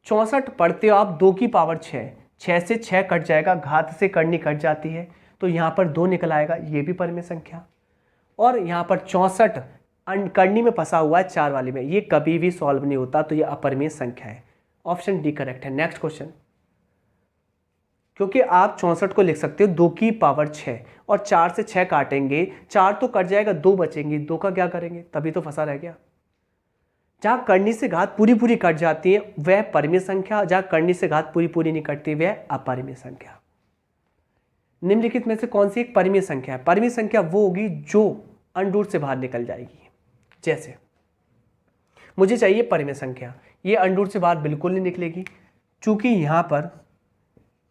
64 पढ़ते हो आप 2 की पावर 6, 6 से 6 कट जाएगा, घात से करनी कट जाती है, तो यहाँ पर 2 निकल आएगा, ये भी परिमेय संख्या। और यहाँ पर 64 करनी में फंसा हुआ है 4 वाली में, ये कभी भी सॉल्व नहीं होता, तो ये अपरिमेय संख्या है। ऑप्शन डी करेक्ट है। नेक्स्ट क्वेश्चन, क्योंकि आप 64 को लिख सकते हो 2 की पावर 6, और 4 से 6 काटेंगे, 4 तो कट जाएगा, 2 बचेंगे, 2 का क्या करेंगे, तभी तो फंसा रह गया। जहाँ करनी से घात पूरी पूरी कट जाती है वह परिमेय संख्या, जहाँ करनी से घात पूरी पूरी नहीं कटती वह अपरिमेय संख्या। निम्नलिखित में से कौन सी एक परिमेय संख्या है। परिमेय संख्या वो होगी जो अंडर से बाहर निकल जाएगी। जैसे मुझे चाहिए परिमेय संख्या, ये अंडर से बाहर बिल्कुल नहीं निकलेगी, चूंकि यहाँ पर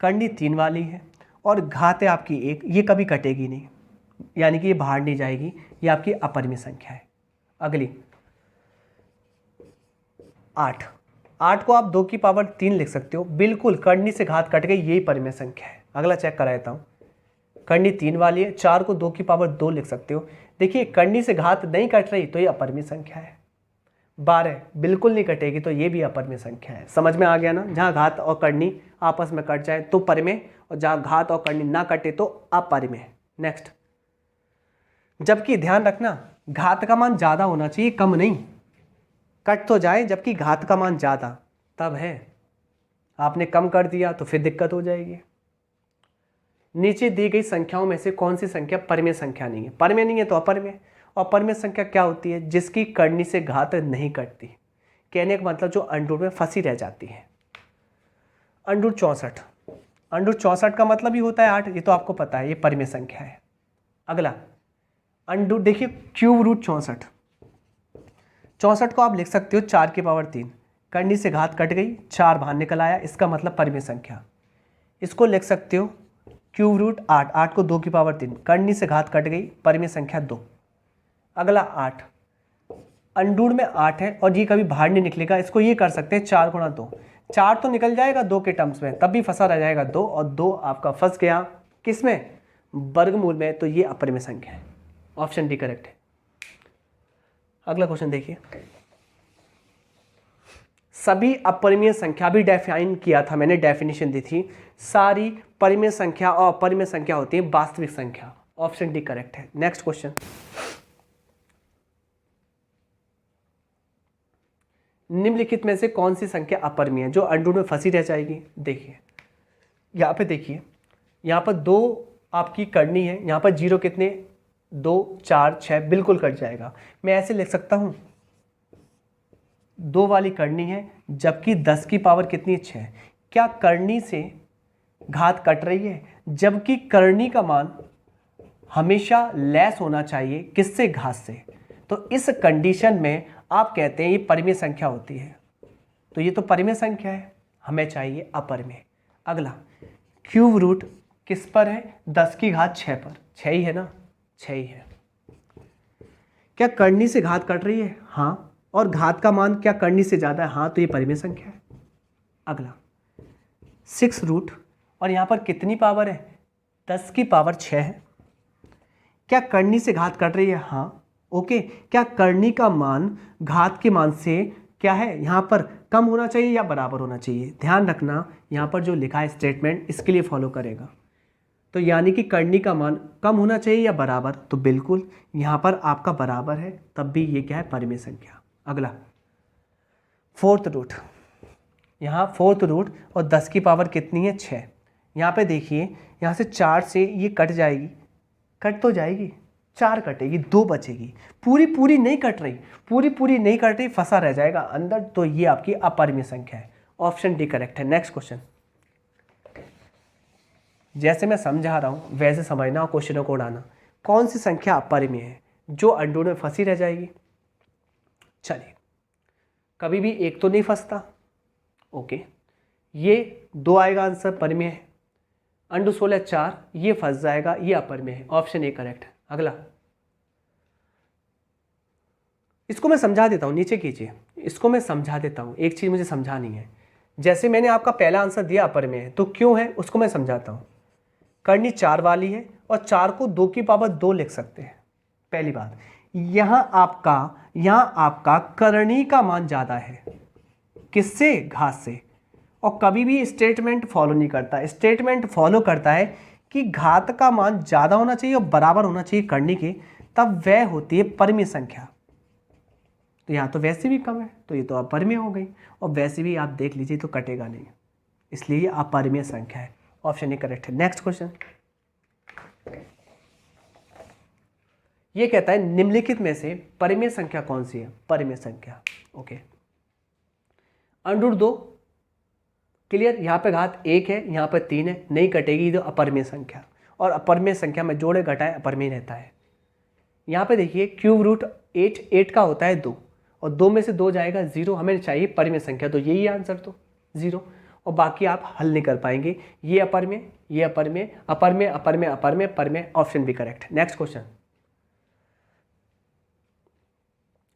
करनी 3 वाली है और घात है आपकी 1, ये कभी कटेगी नहीं, यानी कि ये बाहर नहीं जाएगी, ये आपकी अपरिमेय संख्या है। अगली 8 को आप 2 की पावर 3 लिख सकते हो, बिल्कुल करनी से घात कट गई, यही परिमेय संख्या है। अगला चेक करा देता हूँ, करनी 3 वाली है, 4 को 2 की पावर 2 लिख सकते हो, देखिए करनी से घात नहीं कट रही तो ये अपरिमेय संख्या है। 12 बिल्कुल नहीं कटेगी, तो ये भी अपरिमेय संख्या है। समझ में आ गया ना, जहाँ घात और करनी आपस में कट जाए तो परिमेय, और जहाँ घात और करनी ना कटे तो अपरिमेय। नेक्स्ट, जबकि ध्यान रखना घात का मान ज़्यादा होना चाहिए, कम नहीं। कट तो जाए जबकि घात का मान ज़्यादा, तब है। आपने कम कर दिया तो फिर दिक्कत हो जाएगी। नीचे दी गई संख्याओं में से कौन सी संख्या परिमेय संख्या नहीं है। परिमेय नहीं है तो अपरिमेय। और परिमेय संख्या क्या होती है, जिसकी करनी से घात नहीं कटती। कहने का मतलब जो अंडर में फंसी रह जाती है। अंडर 64, अंडर 64 का मतलब ही होता है 8, ये तो आपको पता है, ये परिमेय संख्या है। अगला अंडर, देखिए क्यूब रूट 64, 64 को आप लिख सकते हो 4 की पावर 3, करनी से घात कट गई, 4 बाहर निकल आया, इसका मतलब परिमेय संख्या। इसको लिख सकते हो क्यूब रूट 8, 8 को 2 की पावर 3, करनी से घात कट गई, परिमेय संख्या 2। अगला 8, अंडर में 8 है और ये कभी बाहर नहीं निकलेगा, इसको ये कर सकते हैं 4 गुणा 2, 4 तो निकल जाएगा 2 के टर्म्स में, तब भी फंसा रह जाएगा 2, और 2 आपका फंस गया किस में, वर्गमूल में, तो ये अपरिमेय संख्या है। ऑप्शन डी करेक्ट है। अगला क्वेश्चन देखिए, सभी अपरिमेय संख्या भी डिफाइन किया था मैंने, डेफिनेशन दी थी। सारी परिमेय संख्या और अपरिमेय संख्या होती है वास्तविक संख्या। ऑप्शन डी करेक्ट है। नेक्स्ट क्वेश्चन, निम्नलिखित में से कौन सी संख्या अपरिमेय है जो अंडर में फंसी रह जाएगी। देखिए यहाँ पे, देखिए यहाँ पर 2 आपकी करनी है, यहाँ पर 0 कितने, 2 4 6 बिल्कुल कट जाएगा। मैं ऐसे लिख सकता हूँ 2 वाली करनी है, जबकि 10 की पावर कितनी, 6। क्या करनी से घात कट रही है, जबकि करनी का मान हमेशा लेस होना चाहिए किससे, घात से। तो इस कंडीशन में आप कहते हैं ये परिमेय संख्या होती है, तो ये तो परिमेय संख्या है, हमें चाहिए अपरिमेय। अगला क्यूब रूट किस पर है, 10 की घात 6 पर, 6 ही है ना, 6 ही है। क्या करनी से घात कट रही है, हाँ, और घात का मान क्या करनी से ज़्यादा है, हाँ, तो ये परिमेय संख्या है। अगला 6 रूट, और यहाँ पर कितनी पावर है, 10 की पावर 6 है। क्या करनी से घात कट रही है, हाँ, ओके। क्या करनी का मान घात के मान से क्या है, यहाँ पर कम होना चाहिए या बराबर होना चाहिए। ध्यान रखना यहाँ पर जो लिखा है स्टेटमेंट इसके लिए फॉलो करेगा। तो यानी कि करनी का मान कम होना चाहिए या बराबर, तो बिल्कुल यहाँ पर आपका बराबर है, तब भी ये क्या है, परिमेय संख्या। अगला 4th रूट, यहाँ 4th रूट और 10 की पावर कितनी है, 6। यहाँ पे देखिए यहाँ से 4 से ये कट जाएगी, कट तो जाएगी, 4 कटेगी, 2 बचेगी, पूरी पूरी नहीं कट रही, पूरी पूरी नहीं कट रही, फंसा रह जाएगा अंदर, तो ये आपकी अपरिमेय संख्या है। ऑप्शन डी करेक्ट है। नेक्स्ट क्वेश्चन, जैसे मैं समझा रहा हूँ वैसे समझना और क्वेश्चनों को उड़ाना। कौन सी संख्या अपरिमेय है जो अंडूर में फंसी रह जाएगी? चलिए, कभी भी एक तो नहीं फंसता, ओके, ये 2 आएगा आंसर, परिमेय है। अंडू 16 4, ये फंस जाएगा, ये अपरिमेय है। ऑप्शन ए करेक्ट है। अगला, इसको मैं समझा देता हूँ, नीचे कीजिए, इसको मैं समझा देता हूँ। एक चीज़ मुझे समझानी है। जैसे मैंने आपका पहला आंसर दिया अपरिमेय है, तो क्यों है उसको मैं समझाता हूँ। करनी 4 वाली है और 4 को 2 की पावर 2 लिख सकते हैं। पहली बात, यहाँ आपका करनी का मान ज़्यादा है, किससे? घात से। और कभी भी स्टेटमेंट फॉलो नहीं करता, स्टेटमेंट फॉलो करता है कि घात का मान ज़्यादा होना चाहिए और बराबर होना चाहिए करनी के, तब वह होती है परिमेय संख्या। तो यहाँ तो वैसे भी कम है, तो ये तो अपरिमेय हो गई, और वैसे भी आप देख लीजिए तो कटेगा नहीं, इसलिए ये अपरिमेय संख्या है। ऑप्शन ए करेक्ट है। नेक्स्ट क्वेश्चन, ये कहता है निम्नलिखित में से परिमेय संख्या कौन सी है? परिमेय संख्या, ओके। अंडर 2 क्लियर, यहाँ पे घात 1 है, यहाँ पे 3 है, नहीं कटेगी तो अपरिमेय संख्या। और अपरिमेय संख्या में जोड़े घटाए अपरिमेय रहता है। यहाँ पे देखिए क्यूब रूट 8 का होता है 2, और 2 में से 2 जाएगा 0, हमें चाहिए परिमेय संख्या, तो यही आंसर तो 0। और बाकी आप हल नहीं कर पाएंगे, ये अपरिमेय, ये अपरिमेय, अपरिमेय अपरिमेय अपरिमेय परिमेय। Option B correct. Next question,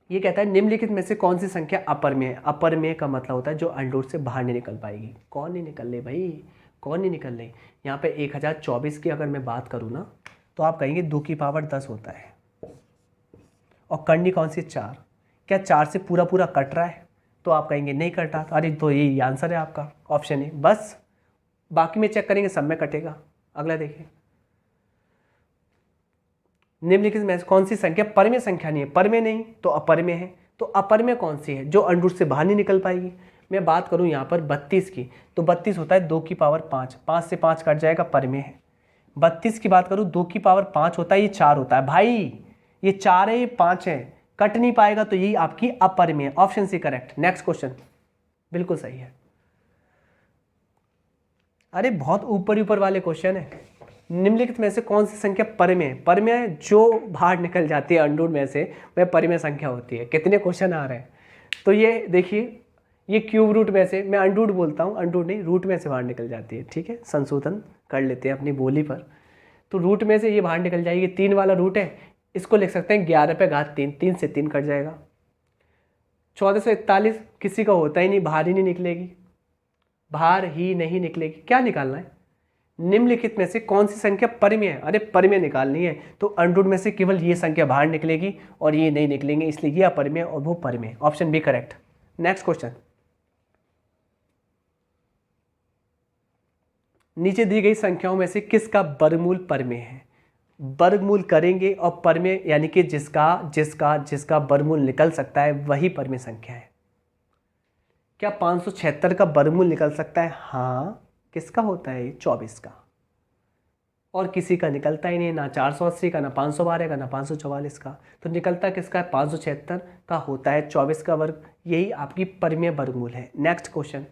ये कहता है निम्नलिखित में से कौन सी संख्या अपरिमेय है? अपरिमेय का मतलब होता है जो अंडूर से बाहर नहीं निकल पाएगी। कौन नहीं निकल रही भाई, कौन नहीं निकल रही? यहाँ पे 1024 की अगर मैं बात करूँ ना, तो आप कहेंगे 2 की पावर 10 होता है। और करनी कौन सी? 4। क्या 4 से पूरा पूरा कट रहा है? तो आप कहेंगे नहीं कटा, अरे तो यही आंसर है आपका, ऑप्शन ए। बस बाकी में चेक करेंगे, सब में कटेगा। अगला देखिए, निम्नलिखित में कौन सी संख्या परिमेय संख्या नहीं है? परिमेय नहीं तो अपरिमेय है। तो अपरिमेय कौन सी है जो अंडूर से बाहर नहीं निकल पाएगी? मैं बात करूं यहाँ पर 32 की, तो 32 होता है 2 की पावर 5, 5 से 5 कट जाएगा, परिमेय है। 32 की बात करूं 2 की पावर 5 होता है, ये 4 होता है भाई, ये 4 है, ये 5 है, कट नहीं पाएगा, तो यही आपकी अपरिमेय। Option C correct. Next question, बिल्कुल सही है। अरे बहुत ऊपर ऊपर वाले क्वेश्चन है। निम्नलिखित में से कौन सी संख्या परिमेय? परिमेय जो बाहर निकल जाती है अंडूर में से, वह परिमेय संख्या होती है। कितने क्वेश्चन आ रहे हैं? तो ये देखिए, ये क्यूब रूट में से, मैं अंडूर बोलता हूँ, अंडूर नहीं, रूट में से बाहर निकल जाती है। ठीक है, संशोधन कर लेते हैं अपनी बोली पर। तो रूट में से ये बाहर निकल जाएगी, 3 वाला रूट है, इसको लिख सकते हैं 11 पे घात 3, 3 से 3 कट जाएगा। 1441 किसी का होता ही नहीं, बाहर ही नहीं निकलेगी, बाहर ही नहीं निकलेगी। क्या निकालना है? निम्नलिखित में से कौन सी संख्या परिमेय है? अरे परिमेय निकालनी है, तो अंडर में से केवल ये संख्या बाहर निकलेगी और ये नहीं निकलेंगे, इसलिए ये अपरिमेय और वो परिमेय। Option B correct. Next question, नीचे दी गई संख्याओं में से किसका वर्गमूल परिमेय है? वर्गमूल करेंगे और परिमेय यानी कि जिसका जिसका जिसका वर्गमूल निकल सकता है वही परिमेय संख्या है। क्या 576 का वर्गमूल निकल सकता है? हाँ। किसका होता है? 24 का। और किसी का निकलता ही नहीं, ना 480 का, ना 512 का, ना 544 का। तो निकलता किसका है? 576 का होता है 24 का वर्ग, यही आपकी परिमेय वर्गमूल है। नेक्स्ट क्वेश्चन,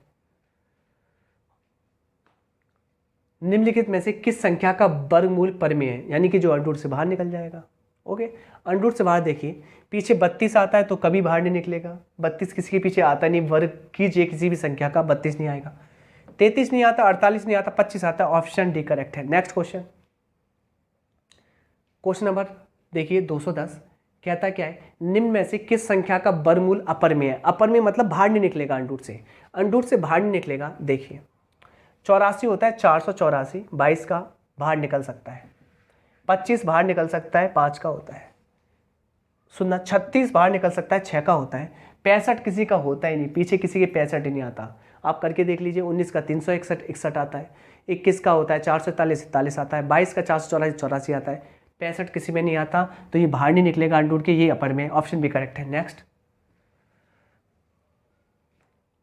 निम्नलिखित में से किस संख्या का वर्गमूल परिमेय है, यानी कि जो अंडूर से बाहर निकल जाएगा? ओके, अंडूर से बाहर देखिए, पीछे 32 आता है तो कभी बाहर नहीं निकलेगा। 32 किसी के पीछे आता नहीं, वर्ग कीजिए किसी भी संख्या का, 32 नहीं आएगा। 33 नहीं आता, 48 नहीं आता, 25 आता है। ऑप्शन डी करेक्ट है। नेक्स्ट क्वेश्चन, क्वेश्चन नंबर देखिए 210, कहता क्या है? निम्न में से किस संख्या का वर्गमूल अपरिमेय है? अपरिमेय मतलब बाहर नहीं निकलेगा अंडूर से, अंडूर से बाहर नहीं निकलेगा। देखिए 84 होता है, 484, 22 का बाहर निकल सकता है, 25 बाहर निकल सकता है, 5 का होता है। सुनना, 36 बाहर निकल सकता है, 6 का होता है। 65 किसी का होता ही नहीं, पीछे किसी के 65 ही नहीं आता। आप करके देख लीजिए, 19 का 361 61 आता है, 21 का होता है 441 41 आता है, 22 का 484 84 आता है, 65 किसी में नहीं आता, तो ये बाहर नहीं निकलेगा अंडूर के, ये अपरिमेय। ऑप्शन भी करेक्ट है। नेक्स्ट,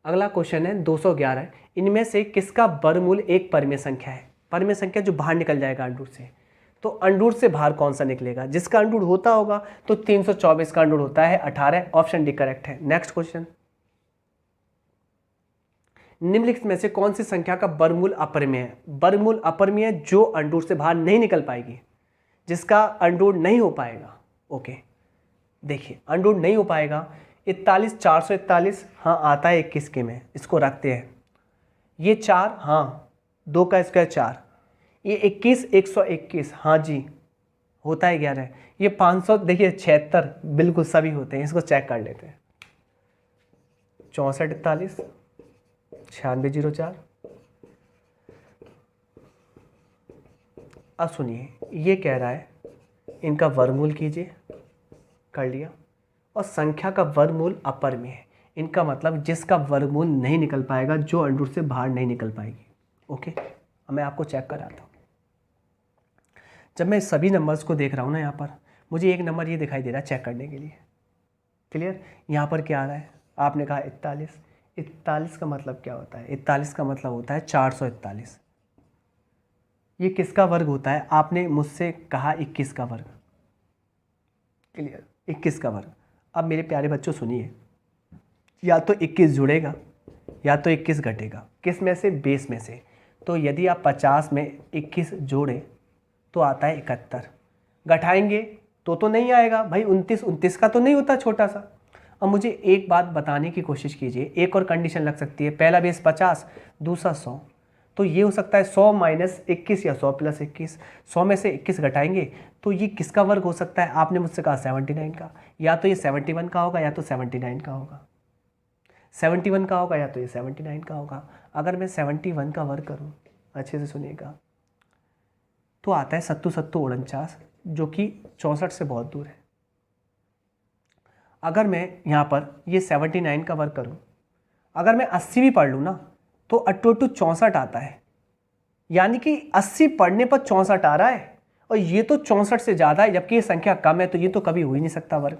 अगला क्वेश्चन है 211, इनमें से किसका वर्गमूल एक परिमेय संख्या है? परिमेय संख्या जो बाहर निकल जाएगा अंडूर से, तो अंडूर से बाहर कौन सा निकलेगा? जिसका अंडूर होता होगा तो 324 का अंडूर होता है 18। ऑप्शन डी करेक्ट है। नेक्स्ट क्वेश्चन, निम्नलिखित में से कौन सी संख्या का वर्गमूल अपरिमेय है? वर्गमूल अपरिमेय है जो अंडरूट से बाहर नहीं निकल पाएगी, जिसका अंडरूट नहीं हो पाएगा। ओके, देखिए अंडरूट नहीं हो पाएगा। 41 441, हाँ आता है 21 के में, इसको रखते हैं। ये 4, हाँ 2 का स्क्वायर 4। ये 21 121, हाँ जी होता है 11। ये 500, देखिए 76, बिल्कुल सभी होते हैं, इसको चेक कर लेते हैं। 64 41 96 04। अब सुनिए, ये कह रहा है इनका वर्गमूल कीजिए, कर लिया। और संख्या का वर्गमूल अपरिमेय है, इनका मतलब जिसका वर्गमूल नहीं निकल पाएगा, जो अंडरूट से बाहर नहीं निकल पाएगी। ओके, अब मैं आपको चेक कराता हूँ। जब मैं सभी नंबर्स को देख रहा हूँ ना, यहाँ पर मुझे एक नंबर ये दिखाई दे रहा है चेक करने के लिए। क्लियर? यहाँ पर क्या आ रहा है? आपने कहा 41। 41 का मतलब क्या होता है? 41 का मतलब होता है 441। ये किसका वर्ग होता है? आपने मुझसे कहा 21 का वर्ग। क्लियर? 21 का वर्ग। अब मेरे प्यारे बच्चों सुनिए, या तो 21 जुड़ेगा या तो 21 घटेगा। किस में से? बेस में से। तो यदि आप 50 में 21 जोड़ें तो आता है 71। घटाएंगे तो नहीं आएगा भाई। 29 का तो नहीं होता छोटा सा। अब मुझे एक बात बताने की कोशिश कीजिए, एक और कंडीशन लग सकती है। पहला बेस 50, दूसरा 100, तो ये हो सकता है 100 माइनस 21 या 100 प्लस 21। 100 में से 21 घटाएंगे तो ये किसका वर्ग हो सकता है? आपने मुझसे कहा 79 का। या तो ये 71 का होगा या तो 79 का होगा। 71 का होगा या तो ये 79 का होगा। अगर मैं 71 का वर्ग करूँ, अच्छे से सुनिएगा, तो आता है 7 जो कि 64 से बहुत दूर है। अगर मैं यहाँ पर ये 79 का वर्ग करूँ, अगर मैं 80 भी पढ़ लूँ ना, तो 8 64 आता है। यानी कि 80 पढ़ने पर 64 आ रहा है, और ये तो 64 से ज़्यादा है, जबकि ये संख्या कम है, तो ये तो कभी हो ही नहीं सकता वर्ग।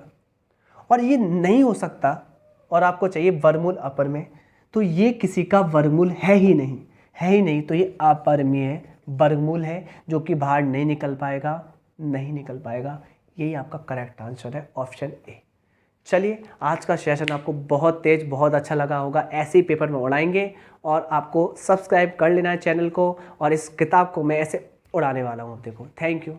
और ये नहीं हो सकता, और आपको चाहिए वर्गमूल अपरिमेय, तो ये किसी का वर्गमूल है ही नहीं, तो ये अपरिमेय वर्गमूल है जो कि बाहर नहीं निकल पाएगा। यही आपका करेक्ट आंसर है, ऑप्शन ए। चलिए, आज का सेशन आपको बहुत तेज, बहुत अच्छा लगा होगा। ऐसे ही पेपर में उड़ाएंगे, और आपको सब्सक्राइब कर लेना है चैनल को, और इस किताब को मैं ऐसे उड़ाने वाला हूँ। देखो, थैंक यू।